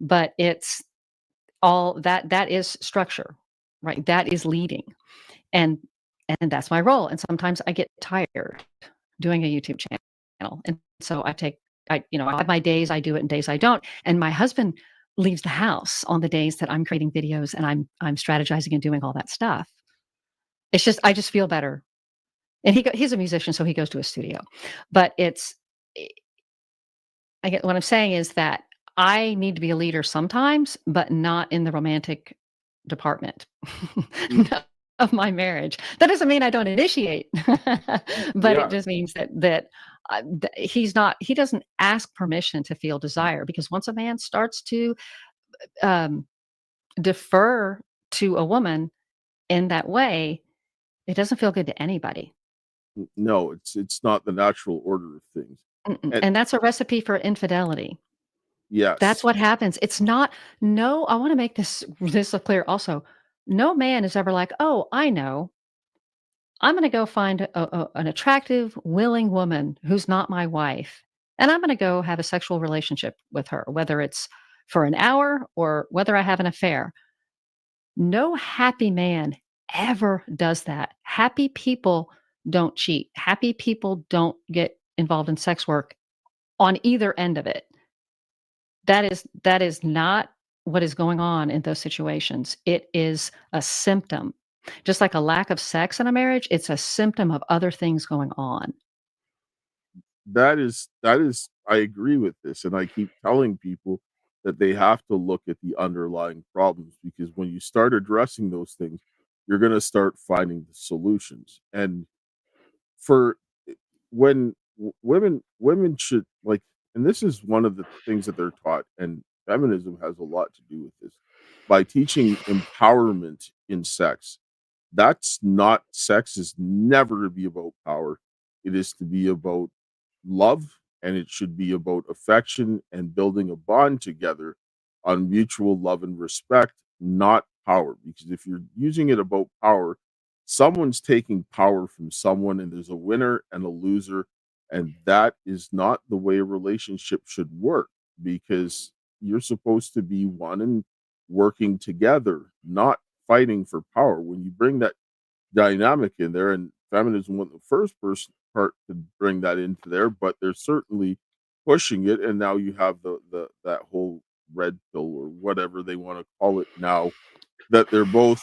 but it's all that is structure, right? That is leading. And that's my role. And sometimes I get tired doing a YouTube channel. And so I have my days I do it and days I don't. And my husband leaves the house on the days that I'm creating videos and I'm strategizing and doing all that stuff. It's just, I just feel better. And he's a musician, so he goes to a studio. But what I'm saying is that I need to be a leader sometimes, but not in the romantic department of my marriage. That doesn't mean I don't initiate, but it just means that he doesn't ask permission to feel desire, because once a man starts to defer to a woman in that way, it doesn't feel good to anybody. No, it's not the natural order of things. And that's a recipe for infidelity. Yes. That's what happens. It's not, no, I want to make this clear also. No man is ever like, oh, I know. I'm going to go find an attractive, willing woman who's not my wife, and I'm going to go have a sexual relationship with her, whether it's for an hour or whether I have an affair. No happy man ever does that. Happy people don't cheat. Happy people don't get involved in sex work on either end of it. That is not what is going on in those situations. It is a symptom. Just like a lack of sex in a marriage, it's a symptom of other things going on. That is, I agree with this. And I keep telling people that they have to look at the underlying problems, because when you start addressing those things, you're going to start finding the solutions. And for when women should, like, and this is one of the things that they're taught, and feminism has a lot to do with this, by teaching empowerment in sex. That's not, sex is never to be about power. It is to be about love, and it should be about affection and building a bond together on mutual love and respect, not power. Because if you're using it about power, someone's taking power from someone, and there's a winner and a loser. And that is not the way a relationship should work, because you're supposed to be one and working together, not fighting for power. When you bring that dynamic in there, and feminism wasn't the first part to bring that into there, but they're certainly pushing it. And now you have that whole red pill, or whatever they want to call it now, that they're both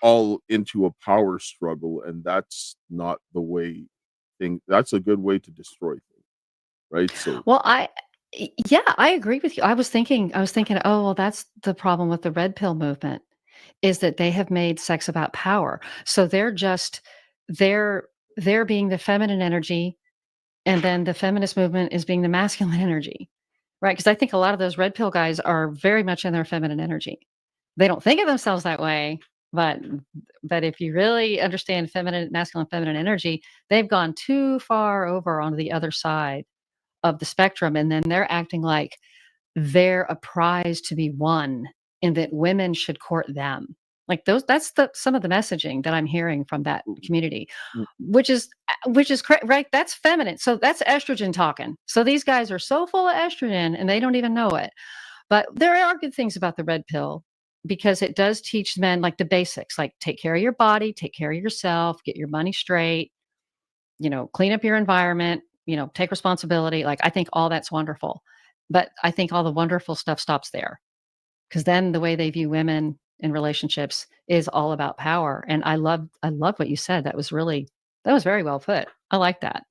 all into a power struggle, and that's not the way that's a good way to destroy things, right? So, well, I agree with you. I was thinking, oh, well, that's the problem with the red pill movement, is that they have made sex about power. So they're being the feminine energy, and then the feminist movement is being the masculine energy, right? Because I think a lot of those red pill guys are very much in their feminine energy. They don't think of themselves that way, but if you really understand masculine, feminine energy, they've gone too far over on the other side of the spectrum, and then they're acting like they're a prize to be won, and that women should court them. Like that's some of the messaging that I'm hearing from that community, which is right. That's feminine. So that's estrogen talking. So these guys are so full of estrogen and they don't even know it. But there are good things about the red pill because it does teach men like the basics, like take care of your body, take care of yourself, get your money straight, clean up your environment, take responsibility. Like, I think all that's wonderful. But I think all the wonderful stuff stops there, because then the way they view women in relationships is all about power. And I love what you said. That was very well put. I like that.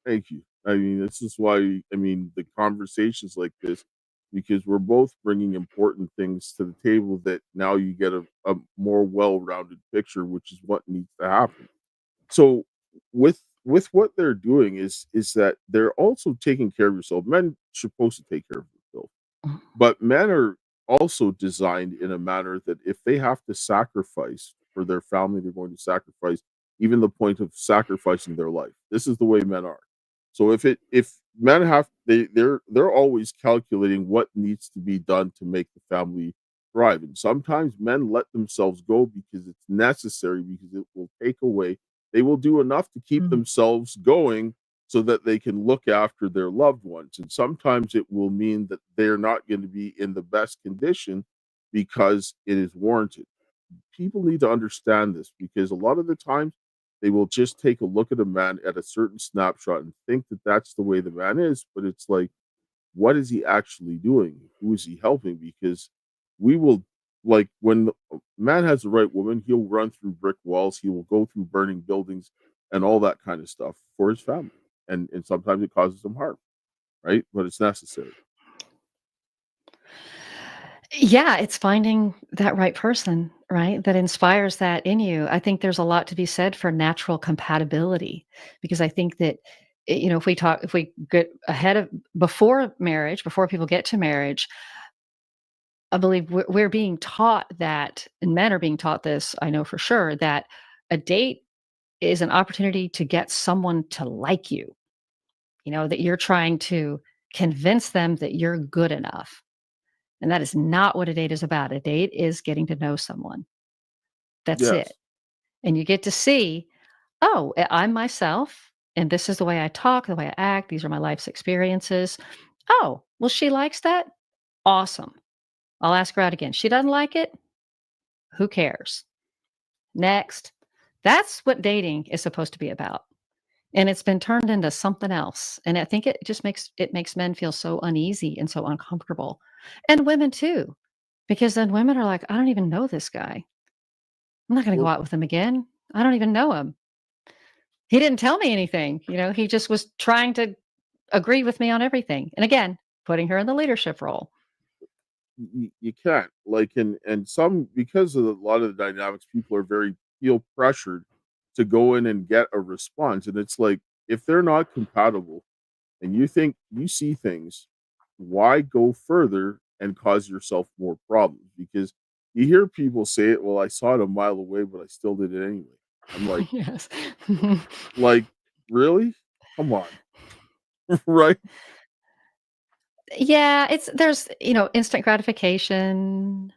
Thank you. I mean, this is why, the conversations like this, because we're both bringing important things to the table that now you get a more well-rounded picture, which is what needs to happen. So with what they're doing is that they're also taking care of yourself. Men are supposed to take care of themselves, Mm. but men are also designed in a manner that if they have to sacrifice for their family, they're going to sacrifice even the point of sacrificing their life. This is the way men are. So if men have they're always calculating what needs to be done to make the family thrive. And sometimes men let themselves go because it's necessary, because it will take away. They will do enough to keep Mhm. themselves going so that they can look after their loved ones. And sometimes it will mean that they're not going to be in the best condition because it is warranted. People need to understand this, because a lot of the times they will just take a look at a man at a certain snapshot and think that that's the way the man is. But it's like, what is he actually doing? Who is he helping? Because we will, like, when a man has the right woman, he'll run through brick walls, he will go through burning buildings and all that kind of stuff for his family. And sometimes it causes him harm, right? But it's necessary. Yeah, it's finding that right person, right? That inspires that in you. I think there's a lot to be said for natural compatibility, because I think that if we get ahead of before marriage, before people get to marriage, I believe we're being taught that, and men are being taught this, I know for sure, that a date is an opportunity to get someone to like you, that you're trying to convince them that you're good enough. And that is not what a date is about. A date is getting to know someone. That's it. Yes. And you get to see, oh, I'm myself, and this is the way I talk, the way I act. These are my life's experiences. Oh, well, she likes that. Awesome. I'll ask her out again. She doesn't like it. Who cares? Next. That's what dating is supposed to be about. And it's been turned into something else. And I think it just makes men feel so uneasy and so uncomfortable. And women too. Because then women are like, I don't even know this guy. I'm not going to go Well, out with him again. I don't even know him. He didn't tell me anything. He just was trying to agree with me on everything. And again, putting her in the leadership role. you can't, like, and some, because of a lot of the dynamics, people are very feel pressured to go in and get a response. And it's like, if they're not compatible and you think you see things, why go further and cause yourself more problems? Because you hear people say it, well, I saw it a mile away, but I still did it anyway. I'm like, Yes. like, really? Come on. Right? Yeah, there's, instant gratification,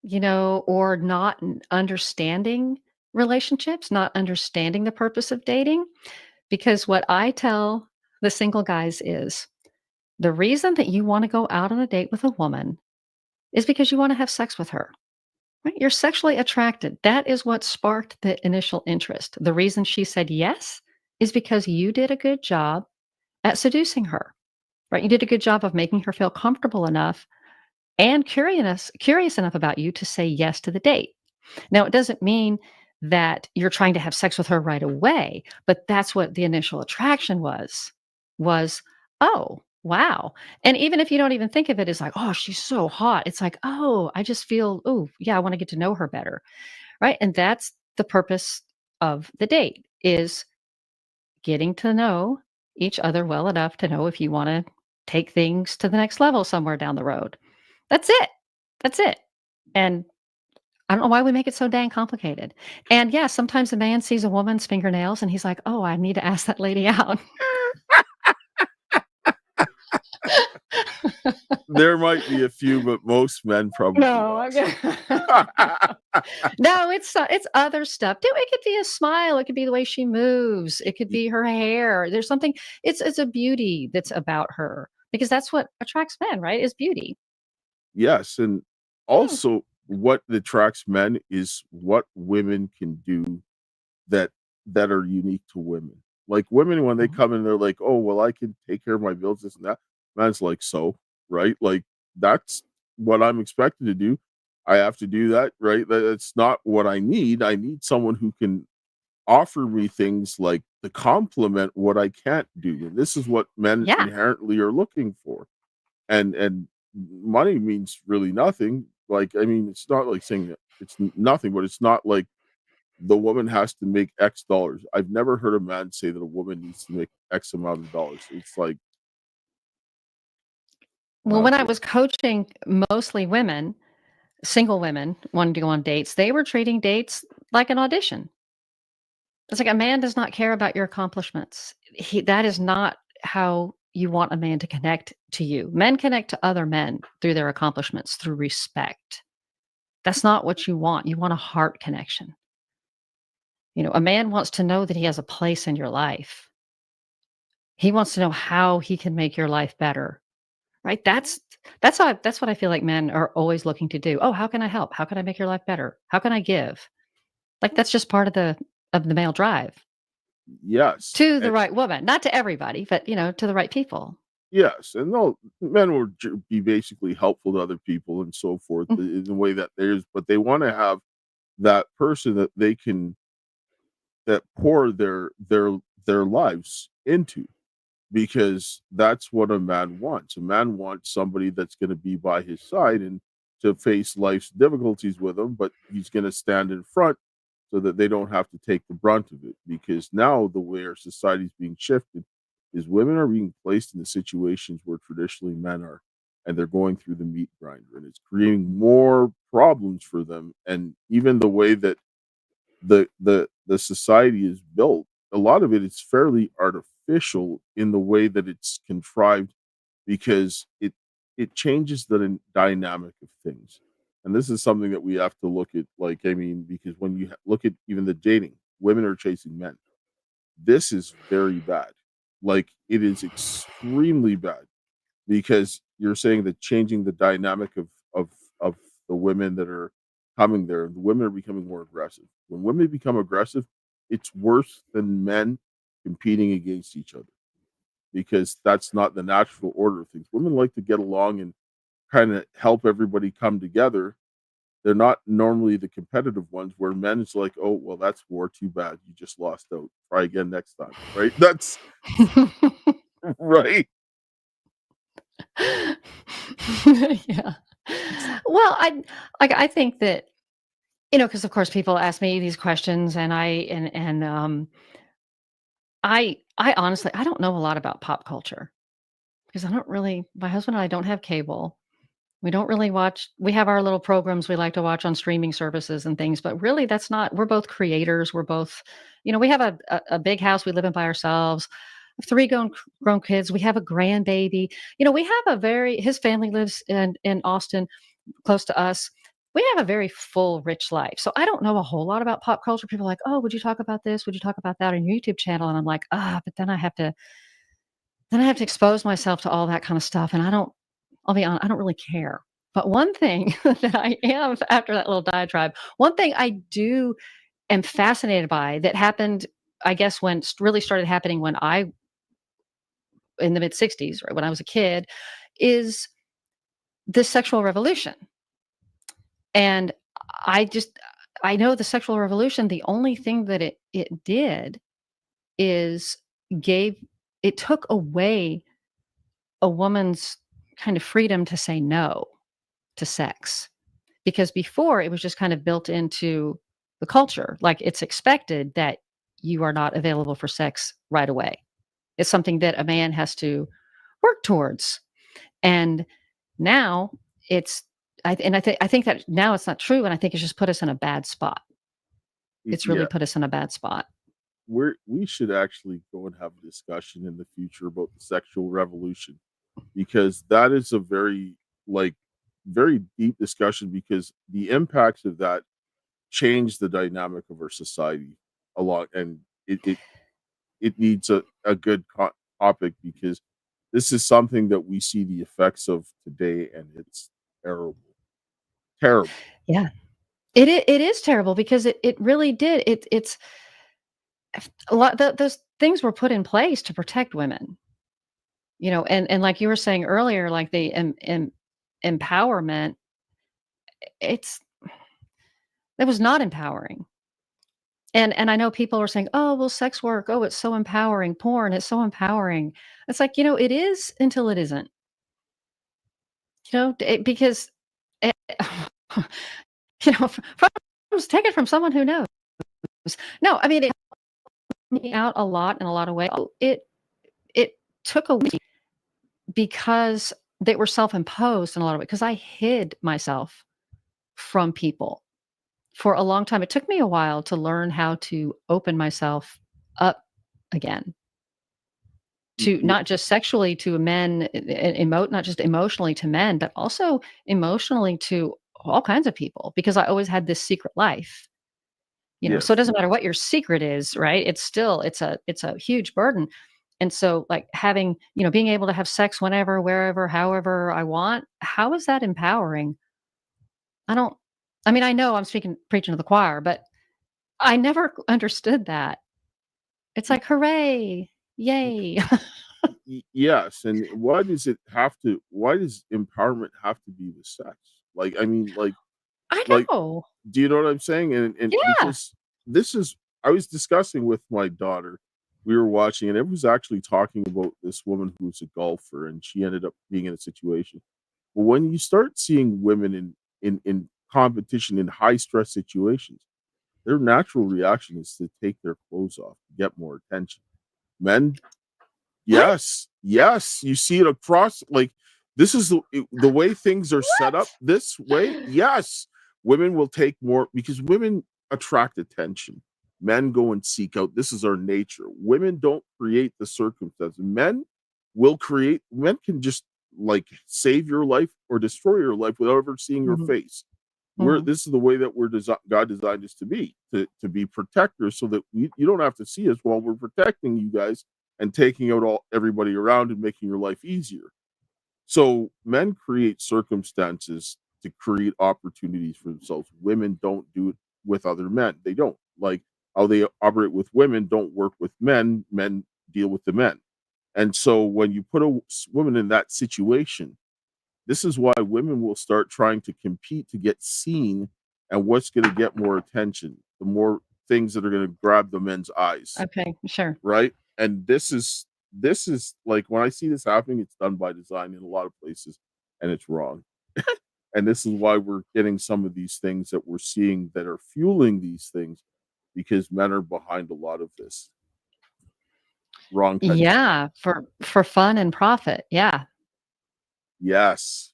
or not understanding relationships, not understanding the purpose of dating. Because what I tell the single guys is the reason that you want to go out on a date with a woman is because you want to have sex with her. Right? You're sexually attracted. That is what sparked the initial interest. The reason she said yes is because you did a good job at seducing her. Right? You did a good job of making her feel comfortable enough and curious enough about you to say yes to the date. Now, it doesn't mean that you're trying to have sex with her right away, but that's what the initial attraction was, oh, wow. And even if you don't even think of it as like, oh, she's so hot, it's like, oh, I just feel, oh, yeah, I want to get to know her better. Right? And that's the purpose of the date, is getting to know each other well enough to know if you want to take things to the next level somewhere down the road. That's it. That's it. And I don't know why we make it so dang complicated. And yeah, sometimes a man sees a woman's fingernails and he's like, "Oh, I need to ask that lady out." There might be a few, but most men probably No, not. I'm no, it's other stuff. Dude, it could be a smile, it could be the way she moves, it could be her hair. There's something, it's a beauty that's about her, because that's what attracts men, right? Is beauty. Yes, and Hmm. also what attracts men is what women can do that are unique to women. Like women, when they come in, they're like, "Oh, well, I can take care of my bills, this and that." Man's like, "So, right? Like that's what I'm expected to do. I have to do that, right? That's not what I need. I need someone who can offer me things like to complement what I can't do." And this is what men Yeah. inherently are looking for. And money means really nothing. Like, I mean, it's not like saying that it's nothing, but it's not like the woman has to make X dollars. I've never heard a man say that a woman needs to make X amount of dollars. It's like, Well, when I but was coaching mostly women, single women wanting to go on dates, they were treating dates like an audition. It's like a man does not care about your accomplishments. That is not how you want a man to connect to you. Men connect to other men through their accomplishments, through respect. That's not what you want. You want a heart connection. A man wants to know that he has a place in your life. He wants to know how he can make your life better. Right? That's what I feel like men are always looking to do. Oh, how can I help? How can I make your life better? How can I give? Like that's just part of the male drive yes, to the right woman, not to everybody, but to the right people. yes, and no, men will be basically helpful to other people and so forth Mm, in the way that there's, but they want to have that person that they can that pour their lives into, because that's what a man wants. A man wants somebody that's going to be by his side and to face life's difficulties with him, but he's going to stand in front so that they don't have to take the brunt of it. Because now the way our society is being shifted is women are being placed in the situations where traditionally men are, and they're going through the meat grinder, and it's creating more problems for them. And even the way that the society is built, a lot of it is fairly artificial in the way that it's contrived, because it changes the dynamic of things. And this is something that we have to look at. Like, I mean, because when you look at even the dating, women are chasing men. This is very bad. Like, it is extremely bad, because you're saying that changing the dynamic of the women that are coming there, the women are becoming more aggressive. When women become aggressive, it's worse than men competing against each other, because that's not the natural order of things. Women like to get along and kind of help everybody come together. They're not normally the competitive ones, where men is like, "Oh, well, that's war, too bad. You just lost out. Try again next time." Right? That's right. yeah. Well, I think that because of course people ask me these questions, and I honestly I don't know a lot about pop culture because I don't really. My husband and I don't have cable. We don't really watch. We have our little programs we like to watch on streaming services and things, but really that's not. We're both creators. We're both, we have a big house we live in by ourselves. Three grown kids. We have a grandbaby. We have a very. His family lives in Austin, close to us. We have a very full, rich life. So I don't know a whole lot about pop culture. People are like, oh, would you talk about this? Would you talk about that on your YouTube channel? And I'm like, but then I have to expose myself to all that kind of stuff. And I'll be honest, I don't really care. But one thing that I am, after that little diatribe, one thing I do am fascinated by that happened, I guess, when really started happening when in the mid 60s, right, when I was a kid, is the sexual revolution. And I just, I know the sexual revolution, the only thing that it did is gave, it took away a woman's kind of freedom to say no to sex. Because before it was just kind of built into the culture. Like it's expected that you are not available for sex right away. It's something that a man has to work towards. And now it's, I think that now it's not true. And I think it's just put us in a bad spot. It's really Yeah. put us in a bad spot. We should actually go and have a discussion in the future about the sexual revolution, because that is a very, like, very deep discussion, because the impacts of that change the dynamic of our society a lot. And it needs a good topic, because this is something that we see the effects of today, and it's terrible. Terrible. Yeah. It is terrible because it really did. It's a lot. Those things were put in place to protect women, and like you were saying earlier, like the empowerment. It's It was not empowering. And I know people are saying, "Oh, well, sex work, oh, it's so empowering. Porn, it's so empowering." It's like, it is until it isn't. Because it, take it from someone who knows. No, I mean, it helped me out a lot in a lot of ways. It took away because they were self-imposed in a lot of ways because I hid myself from people for a long time. It took me a while to learn how to open myself up again. To not just sexually to men, not just emotionally to men, but also emotionally to all kinds of people, because I always had this secret life, so it Yes. doesn't matter what your secret is, right? It's a huge burden. And so like having, being able to have sex whenever, wherever, however I want, how is that empowering? I don't, I mean, I know I'm preaching to the choir, but I never understood that. It's like, hooray, yay. Yes, and why does empowerment have to be with sex? Like, I mean, I like, know. do you know what I'm saying? And Yeah. because this is, I was discussing with my daughter, we were watching, and it was actually talking about this woman who's a golfer, and she ended up being in a situation. But when you start seeing women in competition in high stress situations, their natural reaction is to take their clothes off to get more attention. Men, What? yes, yes, you see it across, like, this is the way things are set up What? this way. Yes, women will take more because women attract attention. Men go and seek out. This is our nature. Women don't create the circumstances. Men can just like save your life or destroy your life without ever seeing your Mhm, face. mhm. This is the way that God designed us to be protectors, so that you don't have to see us while we're protecting you guys and taking out everybody around and making your life easier. So men create circumstances to create opportunities for themselves. Women don't do it with other men. They don't. Like how they operate with women don't work with men. Men deal with the men. And so when you put a woman in that situation, this is why women will start trying to compete to get seen, and what's going to get more attention, the more things that are going to grab the men's eyes, Okay, sure. right? And this is like, when I see this happening, it's done by design in a lot of places, and it's wrong. And this is why we're getting some of these things that we're seeing that are fueling these things, because men are behind a lot of this wrong type of stuff. Yeah, for fun and profit, yeah. Yes.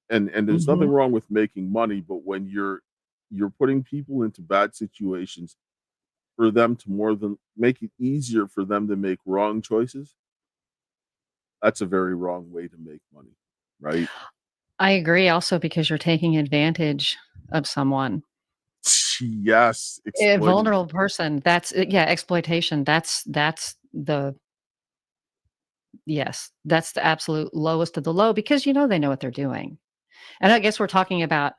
And there's nothing Mhm. wrong with making money, but when you're putting people into bad situations for them to more than make it easier for them to make wrong choices, that's a very wrong way to make money, right? I agree also because you're taking advantage of someone. Yes, A exploiting vulnerable them. person, yeah, exploitation, that's the yes, that's the absolute lowest of the low because, they know what they're doing. And I guess we're talking about,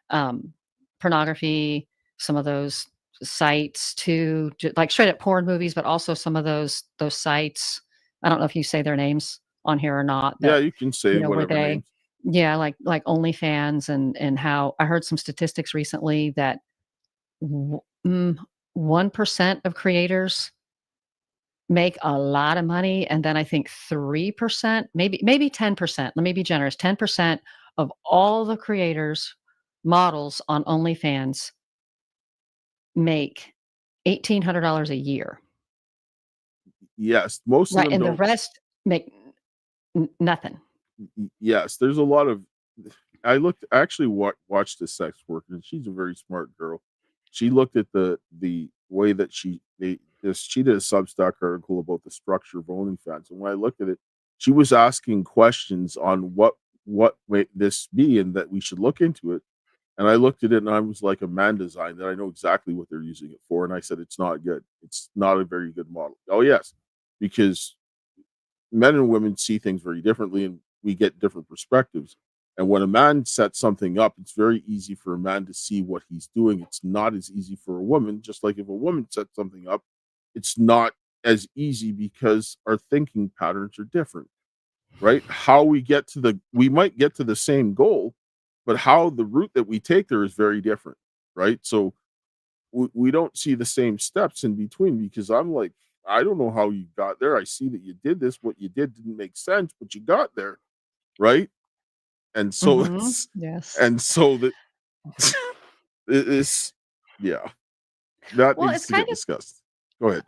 um, pornography, some of those sites too, like straight up porn movies, but also some of those sites. I don't know if you say their names on here or not, Yeah, but, you can say where whatever they names. yeah, like OnlyFans and how I heard some statistics recently that w 1% of creators make a lot of money, and then I think 3%, maybe 10%, let me be generous, 10% of all the creators, models on OnlyFans make $1,800 a year, Yes, most of right? them And the don't. rest make nothing. Yes, there's a lot of. I actually watched a sex worker, and she's a very smart girl. She looked at the way that she did a Substack article about the structure of OnlyFans, and when I looked at it, she was asking questions on what may this be, and that we should look into it. And I looked at it, and I was like, a man design that I know exactly what they're using it for, and I said it's not good. It's not a very good model. Oh yes, because men and women see things very differently, and we get different perspectives. And when a man sets something up, it's very easy for a man to see what he's doing. It's not as easy for a woman, just like if a woman sets something up, it's not as easy because our thinking patterns are different, right? How we might get to the same goal, but how the route that we take there is very different, right? So we don't see the same steps in between because I'm like, I don't know how you got there. I see that you did this. What you did didn't make sense, but you got there, right? And so Mm-hmm. Yes. that it's yeah, that Well, needs it's to kind get of discussed. Go ahead.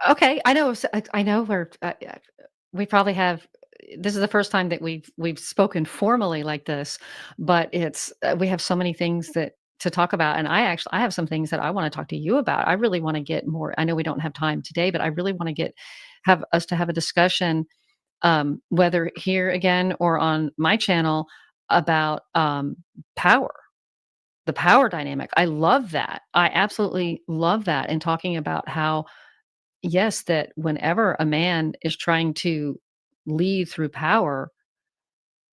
okay. I know. I know we probably have. This is the first time that we've spoken formally like this, but it's we have so many things that to talk about, and I have some things that I want to talk to you about. I really want to get more. I know we don't have time today, but I really want to have us to have a discussion, whether here again or on my channel about power, the power dynamic. I love that. I absolutely love that, and talking about how yes, that whenever a man is trying to lead through power,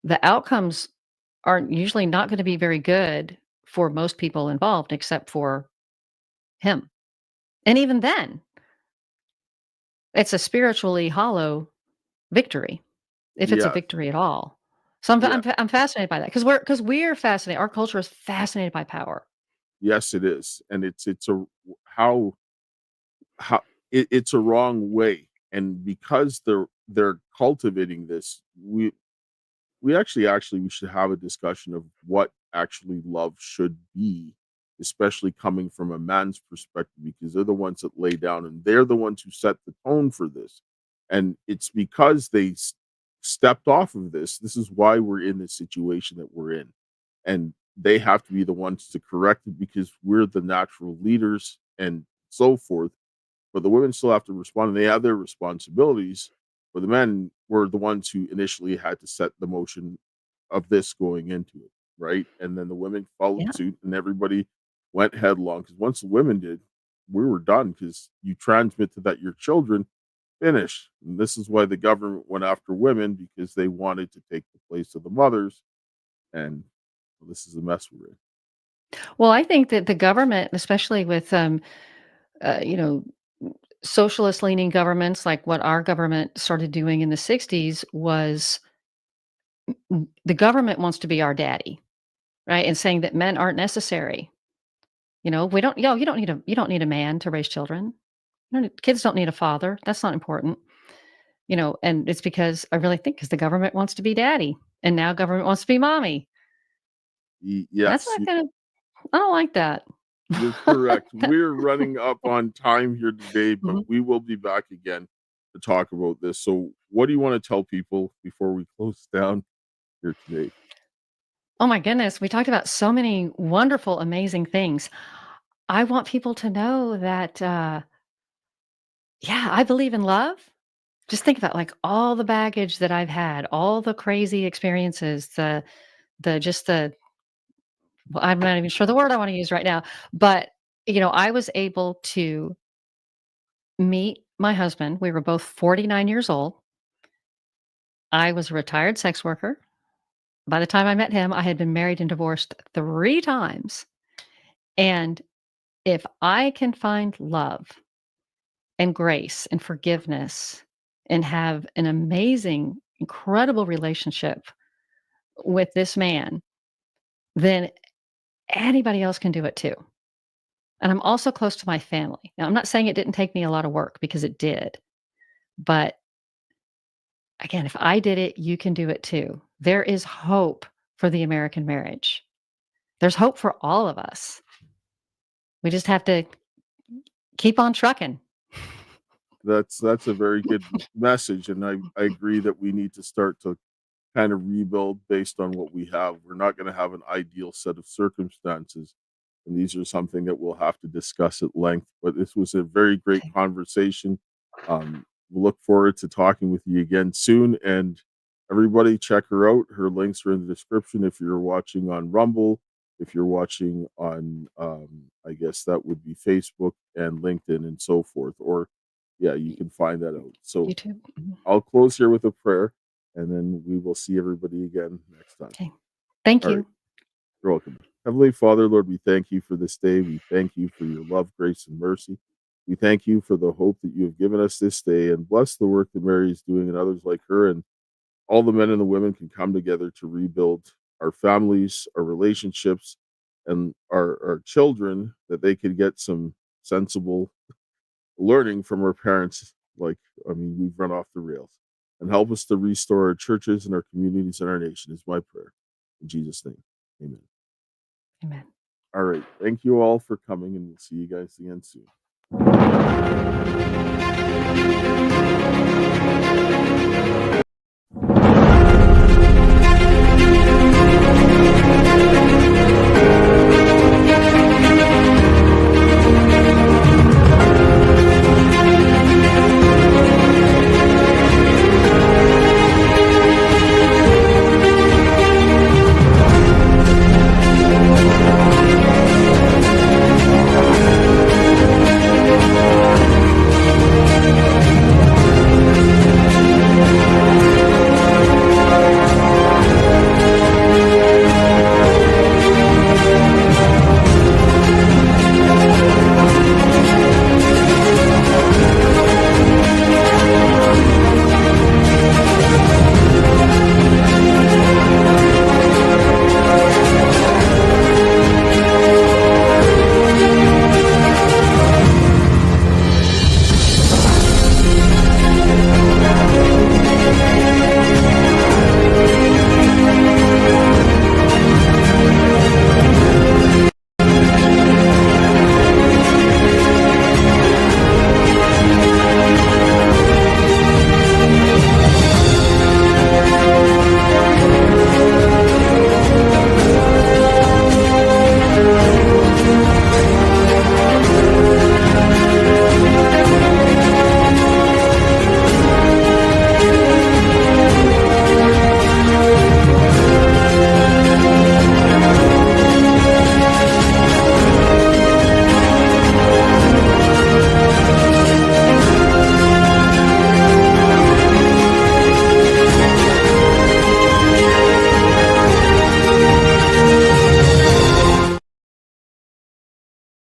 the outcomes are usually not going to be very good for most people involved, except for him. And even then, it's a spiritually hollow victory, if it's a Yeah, victory at all. So yeah, I'm fascinated by that because we're fascinated. Our culture is fascinated by power. yes, it is, and it's a how it's a wrong way, and because they're cultivating this, we should have a discussion of what actually love should be, especially coming from a man's perspective, because they're the ones that lay down and they're the ones who set the tone for this. And it's because stepped off of this. This is why we're in this situation that we're in. And they have to be the ones to correct it because we're the natural leaders and so forth, but the women still have to respond and they have their responsibilities. But the men were the ones who initially had to set the motion of this going into it, right? And then the women followed Yeah. suit and everybody went headlong because once the women did, we were done because you transmit to that your children finish. And this is why the government went after women because they wanted to take the place of the mothers. And this is the mess we're in. Well, I think that the government, especially with you know, socialist leaning governments like what our government started doing in the 60s was the government wants to be our daddy, right? And saying that men aren't necessary. We don't, you don't need a man to raise children. Kids don't need a father. That's not important. And it's because I really think because the government wants to be daddy and now government wants to be mommy. That's Yes, not gonna, I don't like that. you're correct. We're running up on time here today, but Mhm. we will be back again to talk about this. So, what do you want to tell people before we close down here today? Oh my goodness. We talked about so many wonderful, amazing things. I want people to know that, yeah, I believe in love. Just think about like all the baggage that I've had, all the crazy experiences, the well, I'm not even sure the word I want to use right now, but I was able to meet my husband. We were both 49 years old. I was a retired sex worker. By the time I met him, I had been married and divorced 3 times. And if I can find love and grace and forgiveness and have an amazing, incredible relationship with this man, then anybody else can do it too. And I'm also close to my family. Now, I'm not saying it didn't take me a lot of work because it did. But again, if I did it, you can do it too. There is hope for the American marriage. There's hope for all of us. We just have to keep on trucking. That's a very good message, and I agree that we need to start to kind of rebuild based on what we have. We're not going to have an ideal set of circumstances, and these are something that we'll have to discuss at length. But this was a very great Okay. conversation. We'll look forward to talking with you again soon. And everybody, check her out. Her links are in the description. If you're watching on Rumble, if you're watching on, I guess that would be Facebook and LinkedIn and so forth. Or, yeah, you can find that out. So YouTube. Mhm. I'll close here with a prayer and then we will see everybody again next time. Okay. Thank All you. right. You're welcome. Heavenly Father, Lord, we thank you for this day. We thank you for your love, grace, and mercy. We thank you for the hope that you have given us this day, and bless the work that Mary is doing and others like her, and all the men and the women can come together to rebuild our families, our relationships, and our children, that they could get some sensible learning from our parents. We've run off the rails, and help us to restore our churches and our communities and our nation is my prayer. In Jesus' name, amen. Amen. All right. Thank you all for coming, and we'll see you guys again soon.